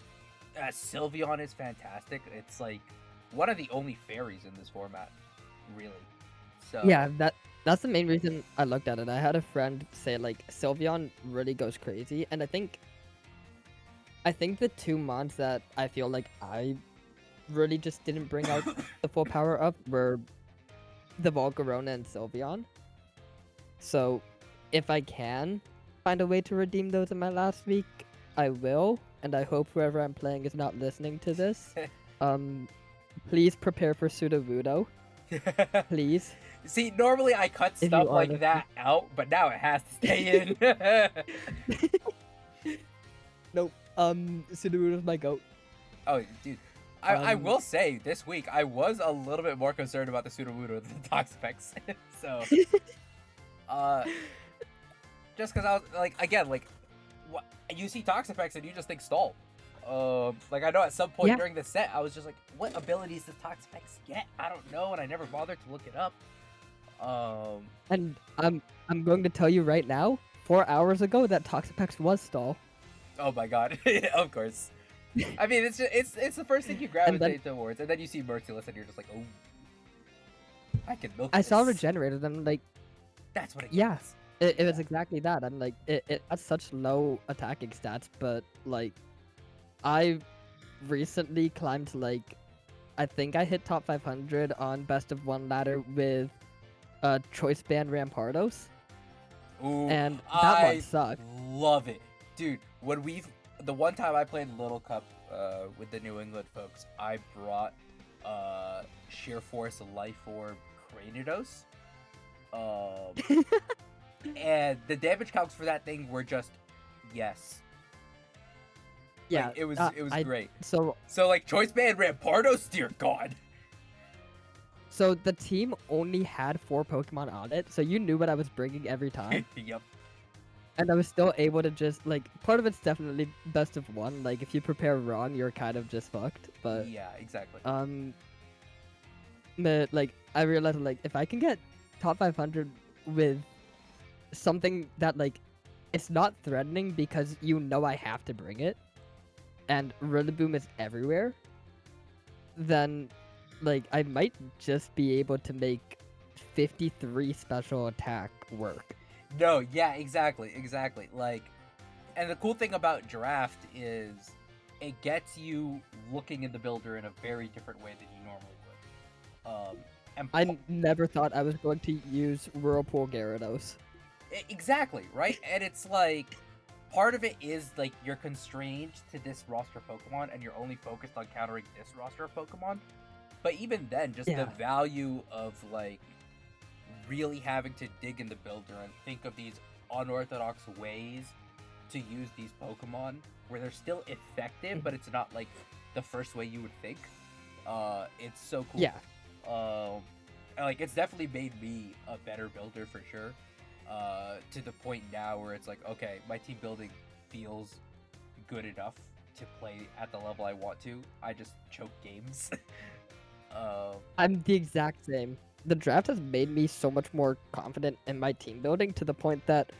Sylveon is fantastic. It's like one of the only fairies in this format, really. So Yeah, that's the main reason I looked at it. I had a friend say like Sylveon really goes crazy, and I think the 2 mons that I feel like I really just didn't bring out the full power of were the Volcarona and Sylveon. So if I can find a way to redeem those in my last week, I will, and I hope whoever I'm playing is not listening to this. Please prepare for Sudowoodo. Please. See, normally I cut If stuff you are like listening. that out, but now it has to stay in. Nope. Sudowoodo's my goat. Oh, dude. I will say, this week, I was a little bit more concerned about the Sudowoodo than the Toxapex. So, just because I was, like, again, like, what, you see Toxapex and you just think stall. Like, I know at some point during the set, I was just like, what abilities does Toxapex get? I don't know, and I never bothered to look it up. And I'm going to tell you right now, 4 hours ago, that Toxapex was stall. Oh my god, of course. I mean, it's the first thing you gravitate towards, and then you see Merciless, and you're just like, oh, I can milk I this. saw Regenerated, and I'm like, that's what it yeah, gets. it was exactly that. I'm like, it has such low attacking stats, but like, I recently climbed like, I think I hit top 500 on Best of 1 ladder with Choice Band Rampardos. Ooh, And that one sucked. Love it, dude. The one time I played Little Cup with the New England folks, I brought Sheer Force Life Orb Cranidos. And the damage calcs for that thing were just yes. Yeah, like, it was great. So like Choice Band Rampardos, dear God. So the team only had 4 Pokemon on it, so you knew what I was bringing every time. Yep. And I was still able to just, like, part of it's definitely best of 1. Like, if you prepare wrong, you're kind of just fucked. But, yeah, exactly. like, I realized, like, if I can get top 500 with something that, like, it's not threatening because you know I have to bring it, and Rillaboom is everywhere, then, like, I might just be able to make 53 special attack work. No, yeah, exactly. Like, and the cool thing about Draft is it gets you looking in the builder in a very different way than you normally would. And I never thought I was going to use Whirlpool Gyarados. Exactly, right? And it's like, part of it is, like, you're constrained to this roster of Pokemon, and you're only focused on countering this roster of Pokemon. But even then, just the value of, like, really having to dig in the builder and think of these unorthodox ways to use these Pokemon, where they're still effective, but it's not, like, the first way you would think. It's so cool. Yeah. Like, it's definitely made me a better builder for sure. To the point now where it's like, okay, my team building feels good enough to play at the level I want to. I just choke games. I'm the exact same. The draft has made me so much more confident in my team building to the point that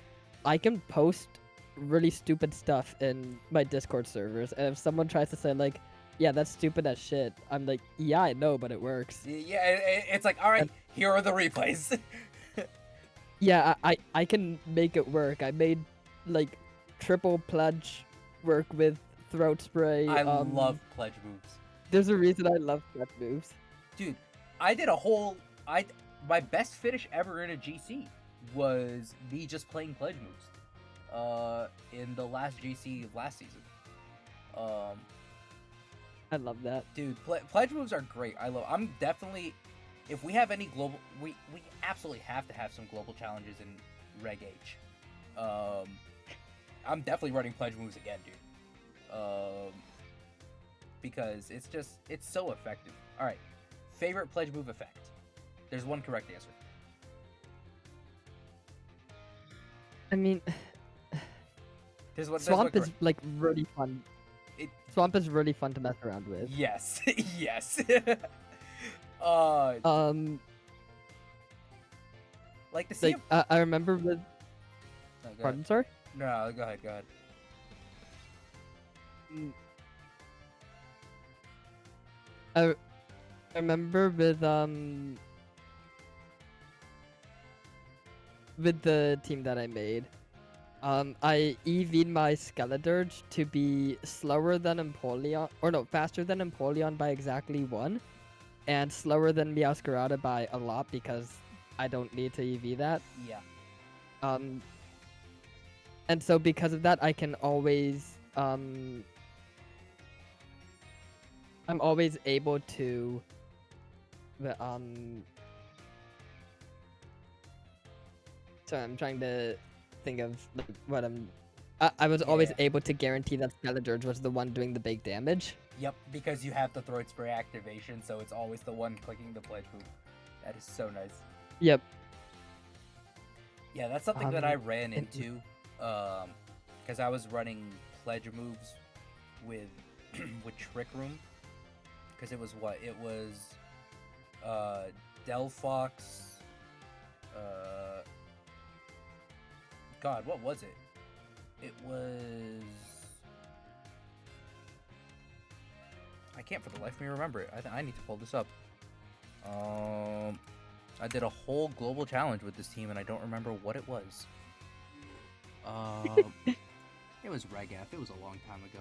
I can post really stupid stuff in my Discord servers, and if someone tries to say like, yeah, that's stupid as shit, I'm like, yeah, I know, but it works. Yeah, it's like, all right, here are the replays. Yeah, I can make it work. I made like triple pledge work with throat spray. I love pledge moves. There's a reason I love pledge moves. Dude, I did my best finish ever in a GC was me just playing pledge moves in the last GC of last season. I love that. Dude, pledge moves are great. I'm definitely, if we have any global, we absolutely have to have some global challenges in Reg H. I'm definitely running pledge moves again, dude. Because it's so effective. All right, favorite pledge move effect. There's one correct answer. I mean, Swamp is like really fun. Swamp is really fun to mess around with. Yes, yes. Like to see. I remember with. No, Pardon, sorry. No, go ahead. I remember with the team that I made. I EV'd my Skeledirge to be slower than Empoleon, or no, faster than Empoleon by exactly 1, and slower than Meowscarada by a lot because I don't need to EV that. Yeah. And so because of that, I can always I'm always able to sorry, I'm trying to think of like, what I was always able to guarantee that Skeledirge was the one doing the big damage. Yep, because you have the Throat Spray activation, so it's always the one clicking the pledge move. That is so nice. Yep. Yeah, that's something that I ran into, because I was running pledge moves with with Trick Room, because it was Delphox. God, what was it? It was... I can't for the life of me remember it. I need to pull this up. I did a whole global challenge with this team, and I don't remember what it was. It was Regaf. It was a long time ago.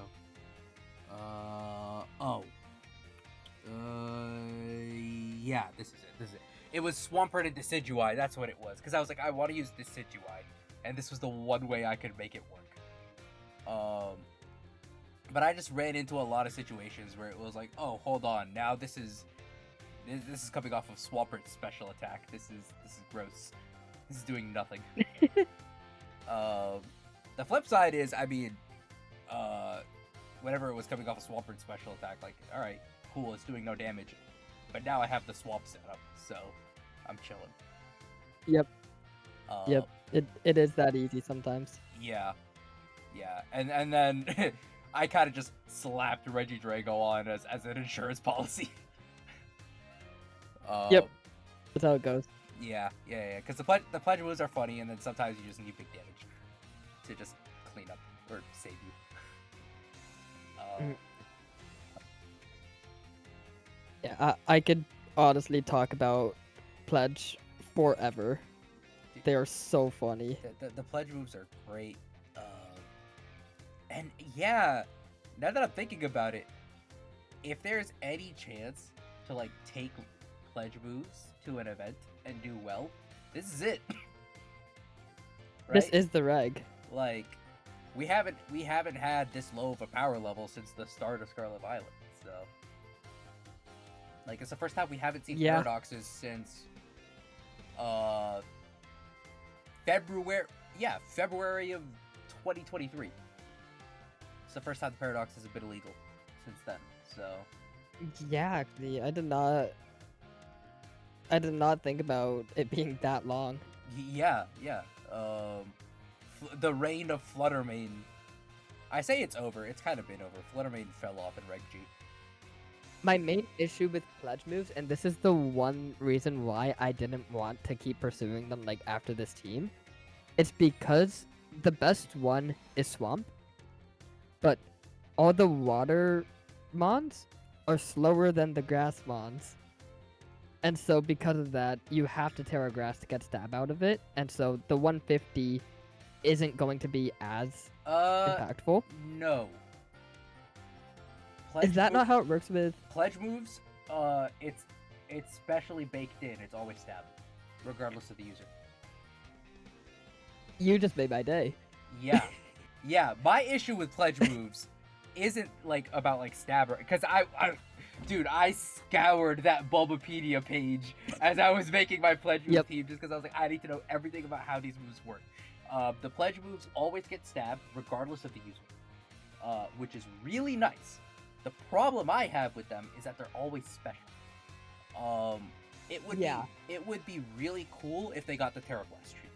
Yeah, this is it. It was Swampert and Decidueye. That's what it was. Because I was like, I want to use Decidueye. And this was the one way I could make it work. But I just ran into a lot of situations where it was like, oh, hold on, now this is coming off of Swampert's special attack. This is gross. This is doing nothing. The flip side is, I mean, whenever it was coming off of Swampert's special attack, like, all right, cool, it's doing no damage. But now I have the swamp set up, so I'm chilling. Yep. Yep. It is that easy sometimes. Yeah. And then I kind of just slapped Regidrago on as an insurance policy. Yep. That's how it goes. Yeah. Because the pledge moves are funny, and then sometimes you just need big damage to just clean up or save you. Yeah, I could honestly talk about pledge forever. They are so funny. The pledge moves are great. And yeah, now that I'm thinking about it, if there's any chance to like take pledge moves to an event and do well, this is it. Right? This is the reg. Like, we haven't had this low of a power level since the start of Scarlet Violet. So, like, it's the first time we haven't seen paradoxes since February of 2023. It's the first time the paradox has been illegal since then. So yeah, actually, I did not think about it being that long. Yeah. The reign of Fluttermane. I say it's over. It's kind of been over. Fluttermane fell off in Reg G. My main issue with pledge moves, and this is the one reason why I didn't want to keep pursuing them like after this team, it's because the best one is Swamp, but all the water mons are slower than the grass mons. And so because of that, you have to Terra Grass to get stab out of it, and so the 150 isn't going to be as impactful. No. Is that not how it works with pledge moves? It's specially baked in. It's always stab, regardless of the user. You just made my day. Yeah. Yeah, my issue with pledge moves isn't like about like stabber, because dude, I scoured that Bulbapedia page as I was making my pledge move team, just because I was like, I need to know everything about how these moves work. The pledge moves always get stabbed regardless of the user, which is really nice. The problem I have with them is that they're always special. It would be really cool if they got the Terra Blast treatment.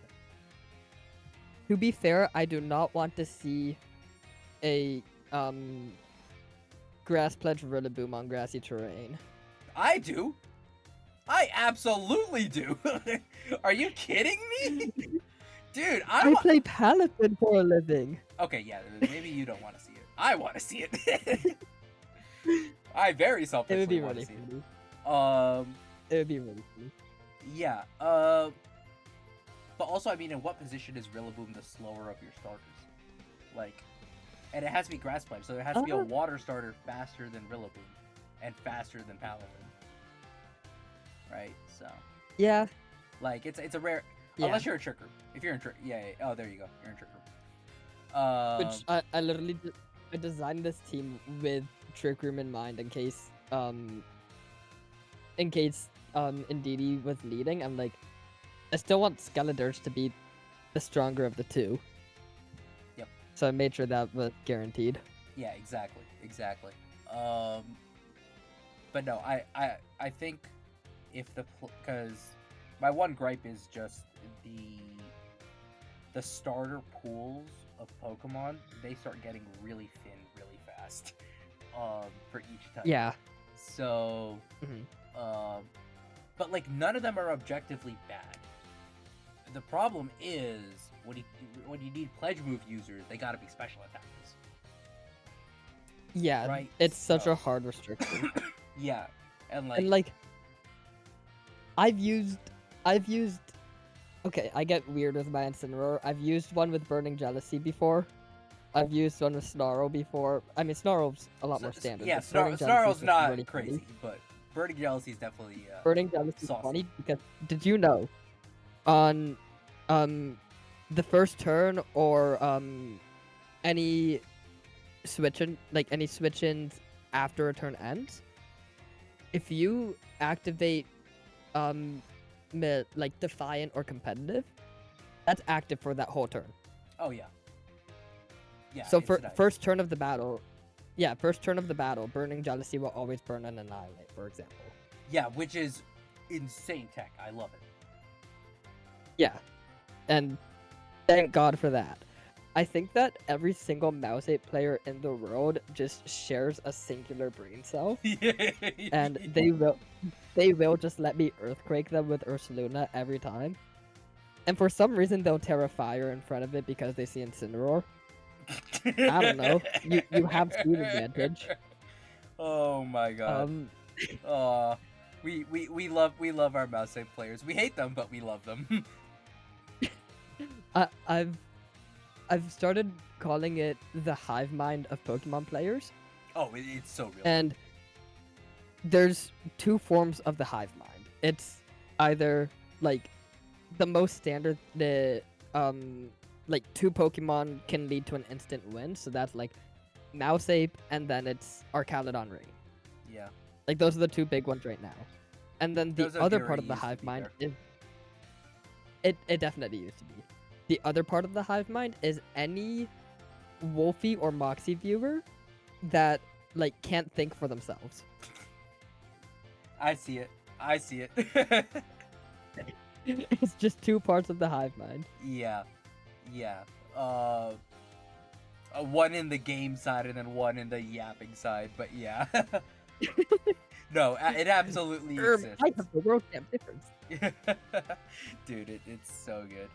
To be fair, I do not want to see a Grass Pledge Rillaboom on grassy terrain. I do. I absolutely do. Are you kidding me? Dude, I play Palafin for a living. Okay, yeah, maybe you don't want to see it. I want to see it. I very selfishly want to see it. It would be really funny. Yeah. But also, I mean, in what position is Rillaboom the slower of your starters? Like, and it has to be Grass Pledge, so there has to be a water starter faster than Rillaboom and faster than Palafin. Right? So. Yeah. Like, it's a rare. Yeah. Unless you're a Trick Room. If you're in Trick, yeah. Oh, there you go. You're in Trick Room. Which I literally I designed this team with Trick Room in mind in case Indeedee was leading. I'm like, I still want Skeledurge to be the stronger of the two. Yep. So I made sure that was guaranteed. Yeah, exactly. But no, I think if because my one gripe is just the starter pools of Pokemon, they start getting really thin really fast. For each type. Yeah. So, but like none of them are objectively bad. The problem is when you need pledge move users, they gotta be special attackers. Yeah, right. It's such a hard restriction. Yeah, and like I've used. Okay, I get weird with my Incineroar. I've used one with Burning Jealousy before. I've used one with Snarl before. I mean, Snarl's a lot more standard. Yeah, Snarl's not really crazy, but Burning Jealousy is definitely Burning Jealousy is funny because did you know on the first turn or any switch-ins after a turn ends, if you activate like Defiant or Competitive, that's active for that whole turn. Oh yeah. Yeah. So for first turn of the battle, Burning Jealousy will always burn and annihilate, for example. Yeah, which is insane tech. I love it. Yeah, and thank God for that. I think that every single Mouse 8 player in the world just shares a singular brain cell, and they will just let me Earthquake them with Ursaluna every time. And for some reason, they'll Terra Fire in front of it because they see Incineroar. I don't know. You have speed advantage. Oh my god. We love our Mouse 8 players. We hate them, but we love them. I've started calling it the hive mind of Pokemon players. Oh, it's so real. And there's two forms of the hive mind. It's either like the most standard, like two Pokemon can lead to an instant win, so that's like Mouseape and then it's Archaludon Ring. Yeah. Like those are the two big ones right now. And then the other part of the hive mind is it definitely used to be. The other part of the hive mind is any Wolfie or Moxie viewer that like can't think for themselves. I see it. It's just two parts of the hive mind. Yeah. One in the game side and then one in the yapping side, but yeah. No, it absolutely exists. I have the world camp difference. Dude, it's so good.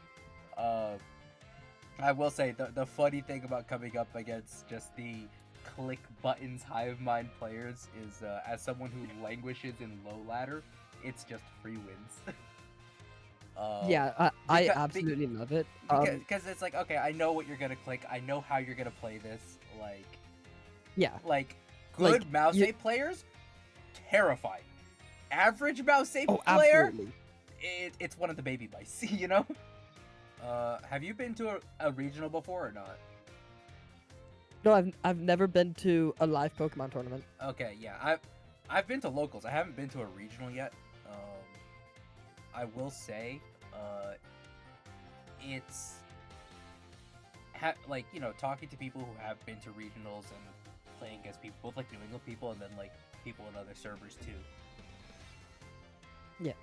I will say the funny thing about coming up against just the click buttons hive mind players is as someone who languishes in low ladder, it's just free wins. I absolutely love it. Because it's like, okay, I know what you're gonna click. I know how you're gonna play this. Like, yeah, like good Mouse 8 players, terrifying. Average Mouse 8 player, it's one of the baby mice, you know. Have you been to a regional before or not? No, I've never been to a live Pokemon tournament. Okay, yeah, I've been to locals. I haven't been to a regional yet. I will say, it's like, you know, talking to people who have been to regionals and playing against people, both like New England people and then like people in other servers too. Yeah.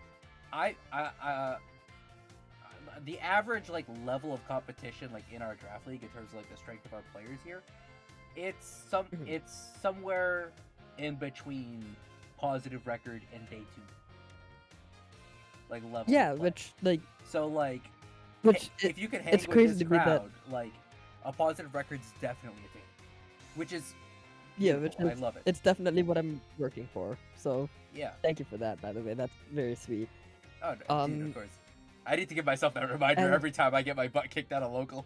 The average like level of competition like in our draft league in terms of like the strength of our players here, it's somewhere in between positive record and day 2. Like level. Yeah, which like so like if you can hang it's with crazy this to me that crowd, like a positive record is definitely a thing, which is yeah, beautiful. which is, I love it. It's definitely what I'm working for. So Yeah. thank you for that, by the way. That's very sweet. Oh, no, dude, of course. I need to give myself that reminder every time I get my butt kicked out of local.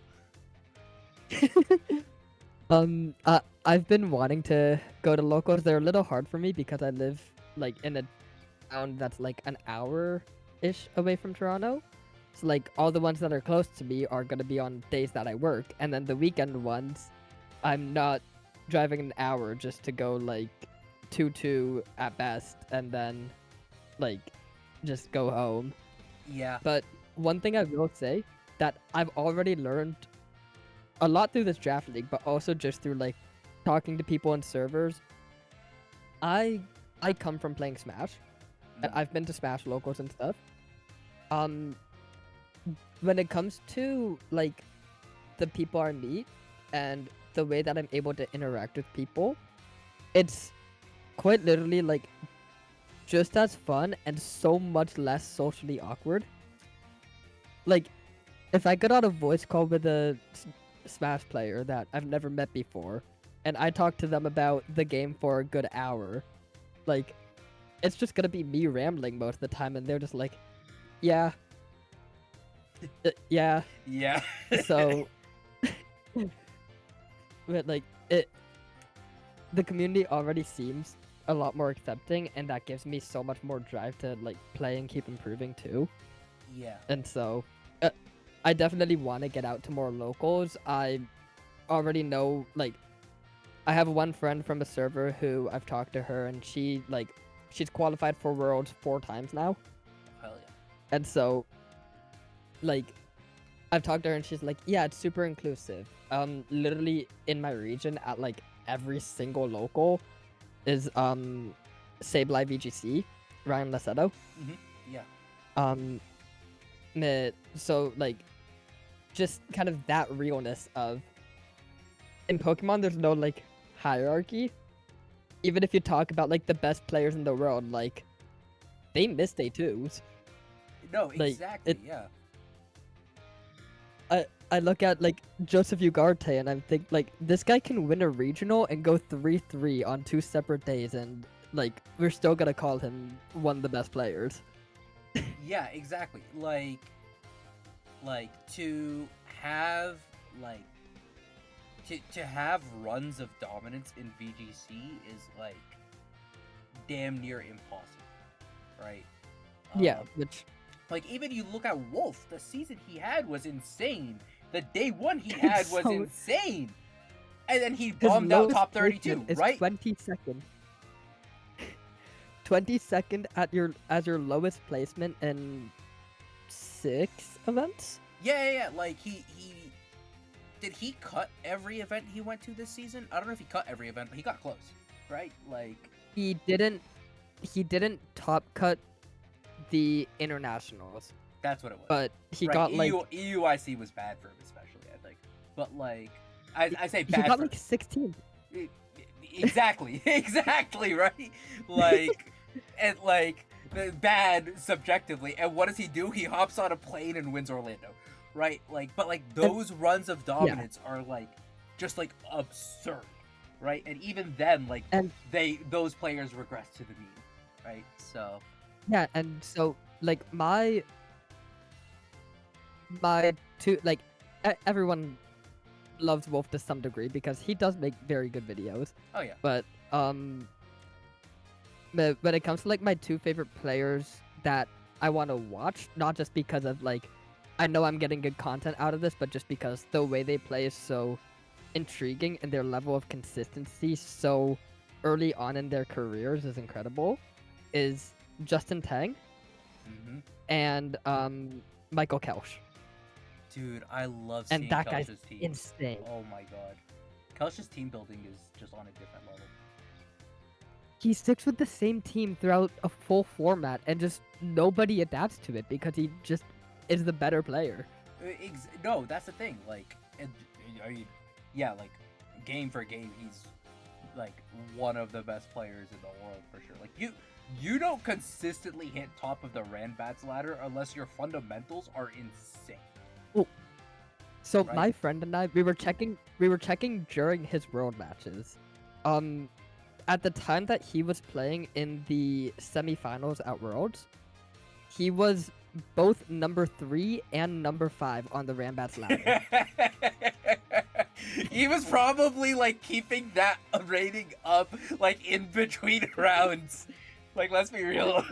I've been wanting to go to locals. They're a little hard for me because I live like in a town that's like an hour-ish away from Toronto. So like all the ones that are close to me are gonna be on days that I work, and then the weekend ones, I'm not driving an hour just to go like 2-2 at best, and then like just go home. Yeah. But one thing I will say that I've already learned a lot through this draft league, but also just through like talking to people on servers. I come from playing Smash. And I've been to Smash locals and stuff. When it comes to like the people I meet and the way that I'm able to interact with people, it's quite literally like just as fun and so much less socially awkward. Like, if I get on a voice call with a Smash player that I've never met before, and I talk to them about the game for a good hour, like, it's just gonna be me rambling most of the time, and they're just like, yeah. Yeah. Yeah. So, but like, the community already seems a lot more accepting, and that gives me so much more drive to like play and keep improving too. Yeah. And so I definitely want to get out to more locals. I already know, like, I have one friend from a server who I've talked to her, and she's qualified for Worlds 4 times now. Hell yeah. And so, like, I've talked to her, and she's like, yeah, it's super inclusive. Literally in my region at like every single local is Sableye VGC, Ryan Lassetto. Yeah. So like, just kind of that realness of, in Pokemon there's no like hierarchy. Even if you talk about like the best players in the world, like they miss day 2s. No, Like, exactly. Yeah. I look at like Joseph Ugarte and I think like this guy can win a regional and go 3-3 on 2 separate days, and like we're still gonna call him one of the best players. Yeah, exactly. Like to have like to have runs of dominance in VGC is like damn near impossible, right? Yeah, which like even you look at Wolf, the season he had was insane. The day 1 he had was insane, and then he bombed out top 32, right? 22nd. 22nd as your lowest placement in 6 events. Yeah. Like he did he cut every event he went to this season? I don't know if he cut every event, but he got close, right? Like he didn't top cut the internationals. That's what it was. But he right. got like EUIC was bad for him, especially, I think. But like I say bad. He got for like 16. Exactly, exactly, right? Like, and like bad subjectively. And what does he do? He hops on a plane and wins Orlando, right? Like, but like those runs of dominance are like just like absurd, right? And even then, like those players regress to the mean, right? So yeah, and so like my two, like everyone loves Wolf to some degree because he does make very good videos. Oh yeah. But when it comes to like my 2 favorite players that I want to watch, not just because of like I know I'm getting good content out of this, but just because the way they play is so intriguing and their level of consistency so early on in their careers is incredible, is Justin Tang Mm-hmm. and Michael Kelch. Dude, I love And seeing that guy's Kelch's team. insane. Oh my god. Kelch's team building is just on a different level. He sticks with the same team throughout a full format, and just nobody adapts to it because he just is the better player. No, that's the thing. Like, I mean, yeah, like, game for game, he's like one of the best players in the world for sure. Like, you don't consistently hit top of the Ranbats ladder unless your fundamentals are insane. Oh, so Right? my friend and I, we were checking during his world matches. At the time that he was playing in the semifinals at Worlds, he was both number 3 and number 5 on the Ranbats ladder. He was probably like keeping that rating up like in between rounds. Like, let's be real.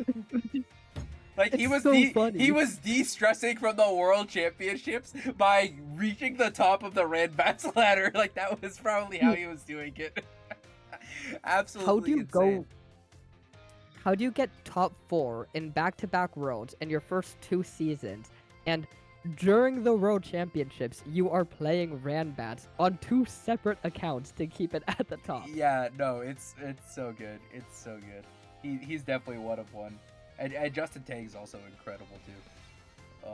Like, he It's was so he funny. was de-stressing from the world championships by reaching the top of the Ranbats ladder. Like, that was probably how he was doing it. Absolutely How do you insane. How do you get top 4 in back-to-back Worlds in your first 2 seasons, and during the World Championships, you are playing Ranbats on 2 separate accounts to keep it at the top? Yeah, no, it's so good. It's so good. He's definitely one of one. And Justin Tang's also incredible too.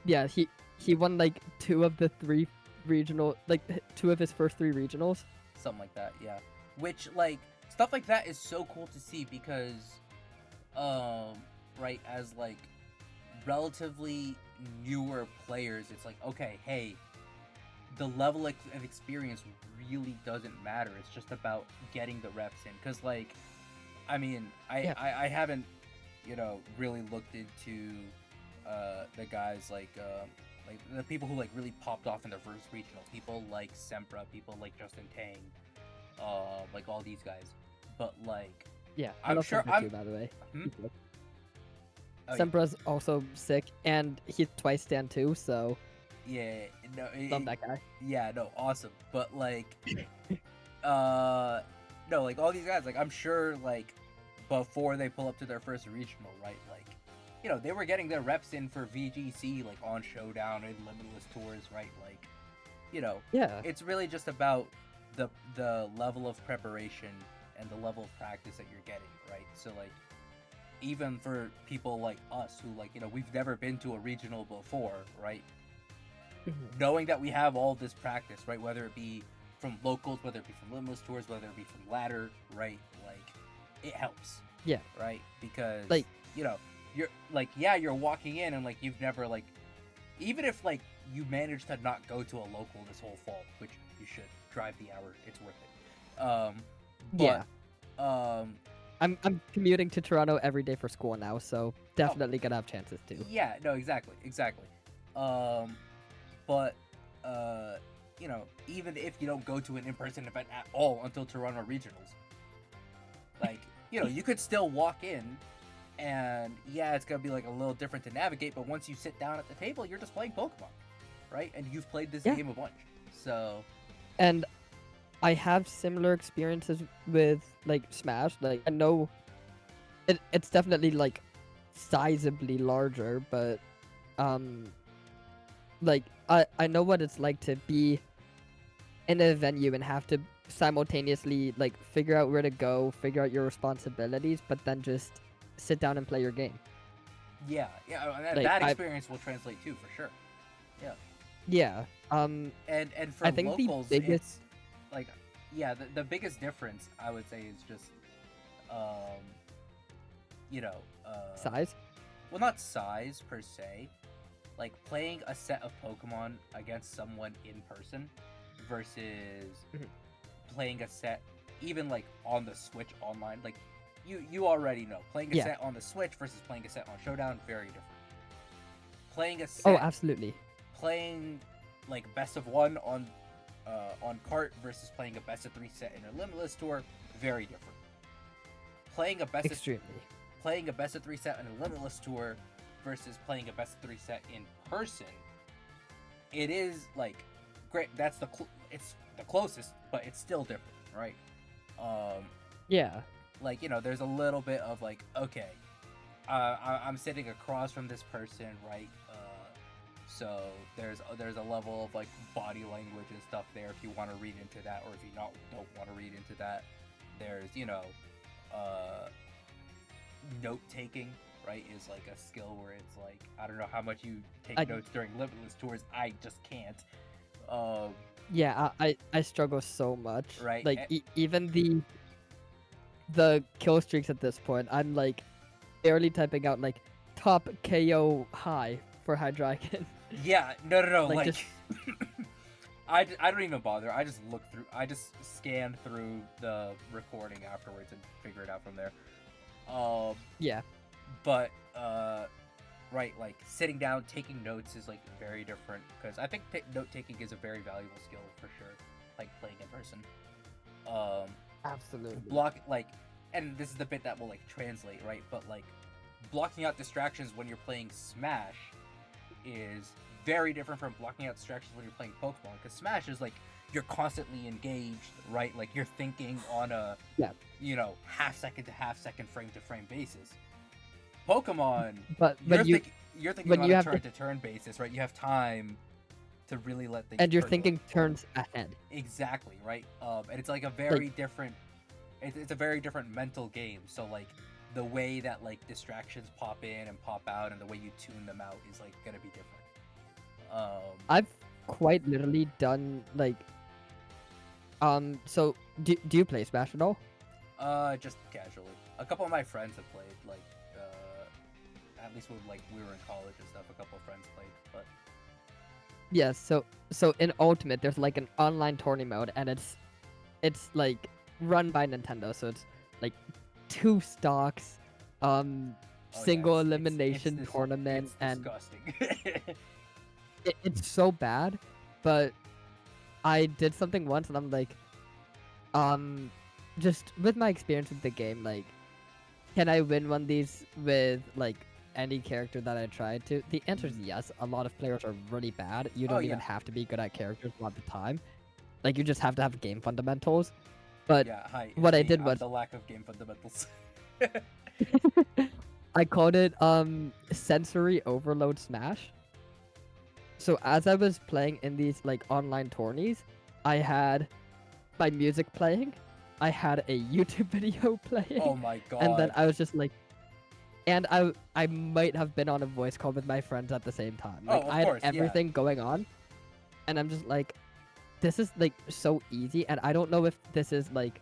Yeah, he won like 2 of the 3 regional, like 2 of his first 3 regionals. Something like that, yeah. Which, like, stuff like that is so cool to see because, right, as like relatively newer players, it's like, okay, hey, the level of experience really doesn't matter. It's just about getting the reps in. Because, like, I mean, I haven't, you know, really looked into the guys like the people who like really popped off in their first regional. People like Sempra, people like Justin Tang, like all these guys. But like, Yeah, I'm love sure Sempra too, by the way. Hmm? Oh, Sempra's also sick, and he's twice stand too, so yeah, no, love that guy. yeah, no, awesome. But like, no, like all these guys, like I'm sure, like before they pull up to their first regional, right? Like, you know, they were getting their reps in for VGC, like on Showdown and Limitless tours, right? Like, you know, Yeah, it's really just about the level of preparation and the level of practice that you're getting, right? So like, even for people like us who, like, you know, we've never been to a regional before, right? Knowing that we have all this practice, right? Whether it be from locals, whether it be from Limitless tours, whether it be from ladder, right? Like, it helps. Yeah. Right? Because, Like, you know, you're like, yeah, you're walking in and like you've never, like, even if like you manage to not go to a local this whole fall, which you should, drive the hour, it's worth it. But, yeah. I'm commuting to Toronto every day for school now, so definitely gonna have chances too. Yeah, no, exactly. But you know, even if you don't go to an in-person event at all until Toronto regionals, like, you know, you could still walk in, and yeah, it's gonna be like a little different to navigate. But once you sit down at the table, you're just playing Pokemon, right? And you've played this Yeah. game a bunch, so And I have similar experiences with like Smash. Like, I know it's definitely like sizably larger, but like I know what it's like to be in a venue and have to simultaneously like figure out where to go, figure out your responsibilities, but then just sit down and play your game. yeah, Like, that experience will translate too, for sure. Yeah. And for I think the locals, biggest it's like, yeah, the biggest difference I would say is just, you know, size. well, not size per se, like playing a set of Pokemon against someone in person versus Mhm. playing a set even like on the Switch online. Like, you already know, playing a Yeah. set on the Switch versus playing a set on Showdown, very different. Playing a Oh, set, absolutely. playing like best of one on cart versus playing a best of 3 set in a Limitless tour, very different. Playing a best of Extremely. playing a best of 3 set in a Limitless tour versus playing a best of 3 set in person, it is like great. That's it's the closest, but it's still different, right? Yeah. Like, you know, there's a little bit of like, okay, I'm sitting across from this person, right? So there's a level of like body language and stuff there if you want to read into that, or if you don't want to read into that. There's, you know, note taking, right, is like a skill where it's like, I don't know how much you take notes during Limitless Tours. I just can't. Yeah, I struggle so much. Right. Like even the kill streaks at this point, I'm like barely typing out like top KO high for Hydreigon. Yeah, no. Like, Like, just... I don't even bother. I just look through. I just scan through the recording afterwards and figure it out from there. Yeah. But right, like sitting down, taking notes is like very different, because I think note taking is a very valuable skill for sure. Like playing in person. Absolutely. And this is the bit that will like translate, right? But like blocking out distractions when you're playing Smash is very different from blocking out distractions when you're playing Pokemon, because Smash is like you're constantly engaged, right? Like you're thinking on a you know, half second to half second, frame to frame basis. Pokemon, but you're thinking on a turn to turn basis, right? You have time to really let things. And you're thinking turns ahead. Exactly, right? And it's like a very different. It's a very different mental game. So like the way that like distractions pop in and pop out, and the way you tune them out is like gonna be different. I've quite literally done like. So do you play Smash at all? Just casually. A couple of my friends have played, like, at least when like we were in college and stuff. A couple of friends played, but. Yeah. So in Ultimate, there's like an online tourney mode, and it's like run by Nintendo, so it's like 2 stocks, single elimination tournament, and it's so bad. But I did something once, and I'm like, just with my experience with the game, like, can I win one of these with like any character that I tried to? The answer is yes. A lot of players are really bad. You don't even have to be good at characters a lot of the time. Like, you just have to have game fundamentals. But what I did was the lack of game fundamentals. I called it sensory overload Smash. So as I was playing in these like online tourneys, I had my music playing, I had a YouTube video playing. Oh my god. And then I was just like, and I might have been on a voice call with my friends at the same time. Like, I had everything going on, and I'm just like, this is like so easy, and I don't know if this is like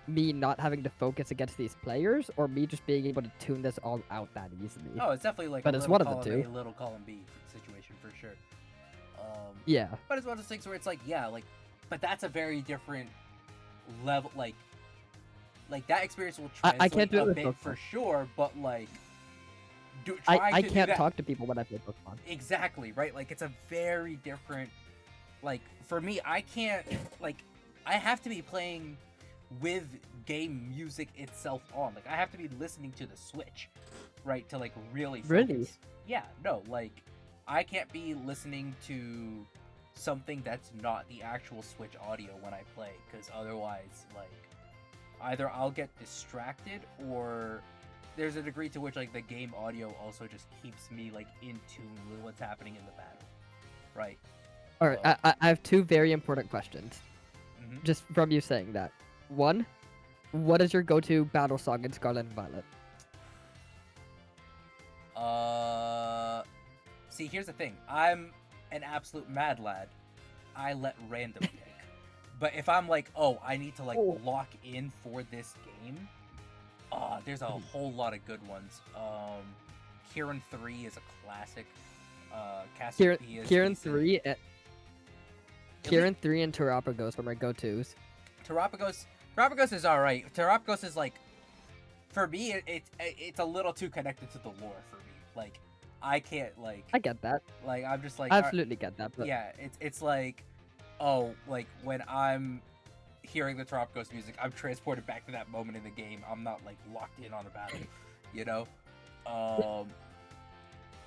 me not having to focus against these players, or me just being able to tune this all out that easily. Oh, it's definitely like but it's one of the two. A little column B situation for sure. Yeah. But it's one of those things where it's like, yeah, like, but that's a very different level. Like that experience will translate I can't do it a bit with for sure, but like, I can't talk to people when I play Pokemon. Exactly, right? Like, it's a very different. Like, for me, I can't, like, I have to be playing with game music itself on. Like, I have to be listening to the Switch, right, to like really focus. Really? Yeah, no, like, I can't be listening to something that's not the actual Switch audio when I play, because otherwise, like, either I'll get distracted, or there's a degree to which like the game audio also just keeps me like in tune with what's happening in the battle, right? All right, I have 2 very important questions, just from you saying that. One, what is your go-to battle song in Scarlet and Violet? See, here's the thing. I'm an absolute mad lad. I let random pick. But if I'm like, oh, I need to like lock in for this game, there's a whole lot of good ones. Kieran 3 is a classic. Kieran 3 and Terapagos are my go-tos. Terapagos is alright. Terapagos is like, for me, it's a little too connected to the lore for me. Like, I can't, like... I get that. Like, I'm just like... I absolutely get that, but... Yeah, it's like, oh, like, when I'm hearing the Terapagos music, I'm transported back to that moment in the game. I'm not, like, locked in on a battle, you know?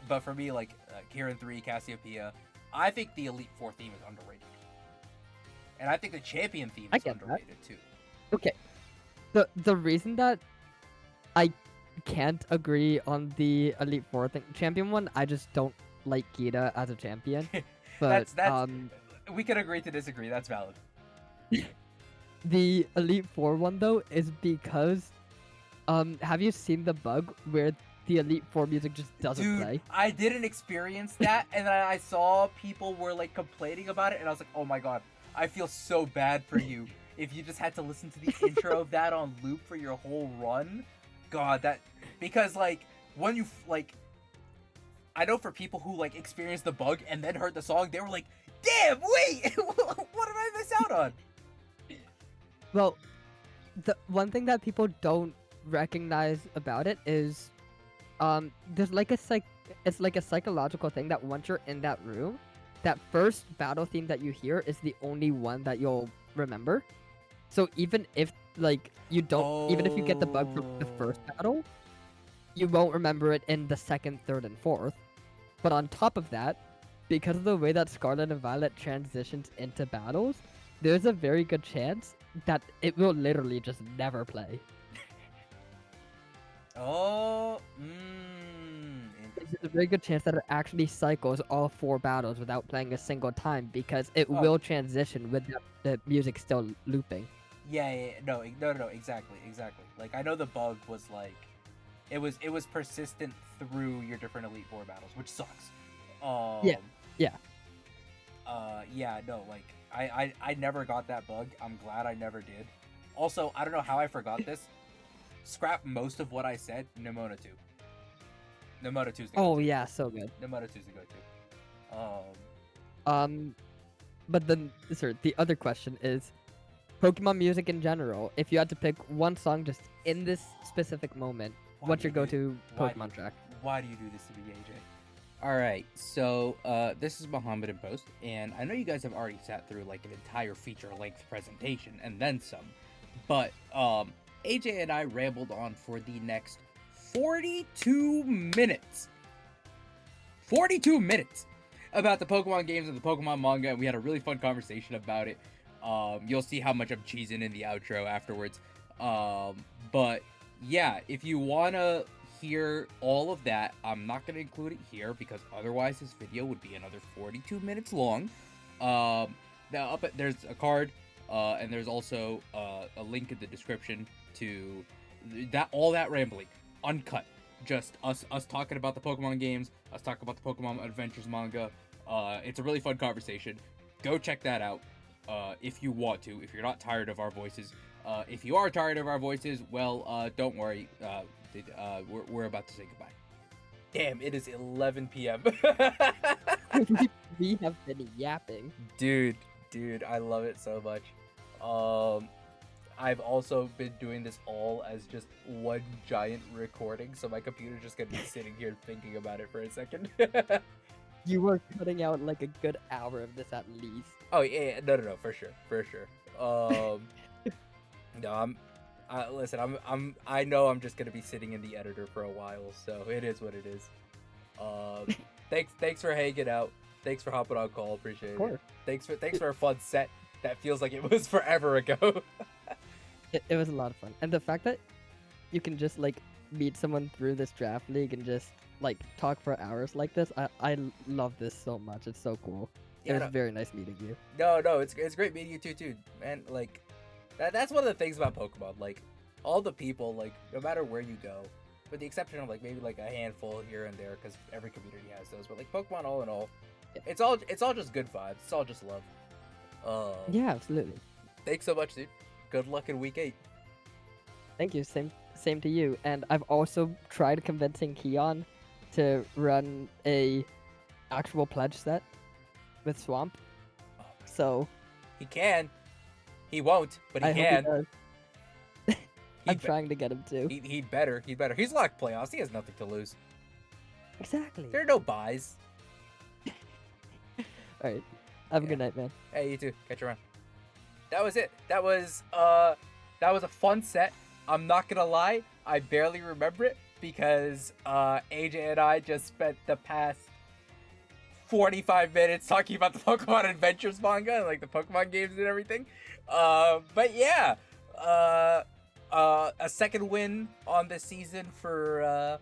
but for me, like Kieran 3, Cassiopeia, I think the Elite Four theme is underrated, and I think the Champion theme I is get that. underrated too. Okay. The reason that I can't agree on the Elite Four thing, champion one, I just don't like Gita as a champion. But that's we can agree to disagree. That's valid. the Elite Four one though is because have you seen the bug where the Elite Four music just doesn't Dude, play? I didn't experience that, and then I saw people were like complaining about it, and I was like, oh my god, I feel so bad for you. If you just had to listen to the intro of that on loop for your whole run, god, that, because like when you like, I know for people who like experienced the bug and then heard the song, they were like, damn, wait, what did I miss out on? Well, the one thing that people don't recognize about it is there's like it's like a psychological thing that once you're in that room, that first battle theme that you hear is the only one that you'll remember. So even if like you don't, even if you get the bug from the first battle, you won't remember it in the second, third, and fourth. But on top of that, because of the way that Scarlet and Violet transitions into battles, there's a very good chance that it will literally just never play. There's a very good chance that it actually cycles all 4 battles without playing a single time because it will transition with the music still looping. Yeah, no, exactly. Like, I know the bug was like, it was persistent through your different Elite Four battles, which sucks. Yeah. No, like, I never got that bug. I'm glad I never did. Also, I don't know how I forgot this. Scrap most of what I said. Nemona 2. Nemona 2's the go-to. Oh yeah, so good. Nemona 2's the go-to. But then, sir, the other question is, Pokemon music in general. If you had to pick one song just in this specific moment, what's your go-to Pokemon track? Why do you do this to me, AJ? Alright, so this is Muhammad in Post, and I know you guys have already sat through like an entire feature-length presentation, and then some. But AJ and I rambled on for the next 42 minutes. 42 minutes about the Pokemon games and the Pokemon manga, and we had a really fun conversation about it. You'll see how much I'm cheesing in the outro afterwards. But yeah, if you wanna hear all of that, I'm not gonna include it here because otherwise this video would be another 42 minutes long. Now there's a card, and there's also a link in the description to all that rambling, uncut, just us talking about the Pokemon games, us talking about the Pokemon Adventures manga. It's a really fun conversation. Go check that out. If you want to, if you're not tired of our voices. If you are tired of our voices, well, don't worry. We're about to say goodbye. Damn, it is 11 p.m. We have been yapping. Dude, I love it so much. I've also been doing this all as just one giant recording, so my computer's just gonna be sitting here thinking about it for a second. You were cutting out like a good hour of this at least. Oh yeah, no, for sure. No, listen, I know I'm just gonna be sitting in the editor for a while, so it is what it is. Thanks for hanging out. Thanks for hopping on call. Appreciate it. Thanks for a fun set that feels like it was forever ago. It was a lot of fun, and the fact that you can just like meet someone through this draft league and just like talk for hours like this, I love this so much. It's so cool. Yeah, it was very nice meeting you. No, it's great meeting you too, man. Like that's one of the things about Pokemon. Like all the people, like no matter where you go, with the exception of like maybe like a handful here and there, because every community has those. But like Pokemon, all in all, it's all just good vibes. It's all just love. Yeah, absolutely. Thanks so much, dude. Good luck in week 8. Thank you. Same to you. And I've also tried convincing Keon to run a actual pledge set with Swamp. Oh, so he can. He won't, but he can. Hope he does. I'm trying to get him to. He'd better. He's locked playoffs. He has nothing to lose. Exactly. There are no buys. Alright. Have a good night, man. Hey, you too. Catch you around. That was it. That was a fun set. I'm not gonna lie, I barely remember it, because AJ and I just spent the past 45 minutes talking about the Pokemon Adventures manga and like the Pokemon games and everything. But yeah, a second win on this season for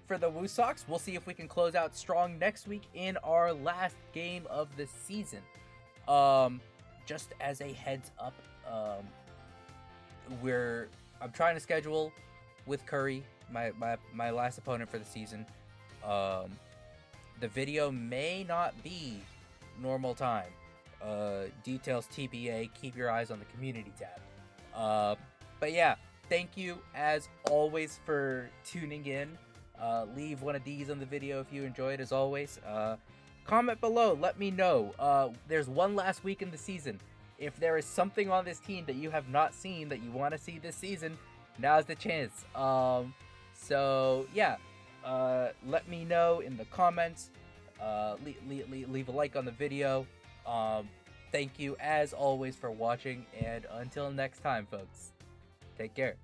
the WooSawks. We'll see if we can close out strong next week in our last game of the season. Just as a heads up, I'm trying to schedule with Curry, my last opponent for the season. The video may not be normal time. Details TBA. Keep your eyes on the community tab. But yeah, thank you as always for tuning in. Leave one of these on the video if you enjoyed, as always. Comment below, let me know. There's one last week in the season. If there is something on this team that you have not seen that you want to see this season, now's the chance. So yeah, let me know in the comments. Leave a like on the video. Thank you as always for watching, and until next time, folks, take care.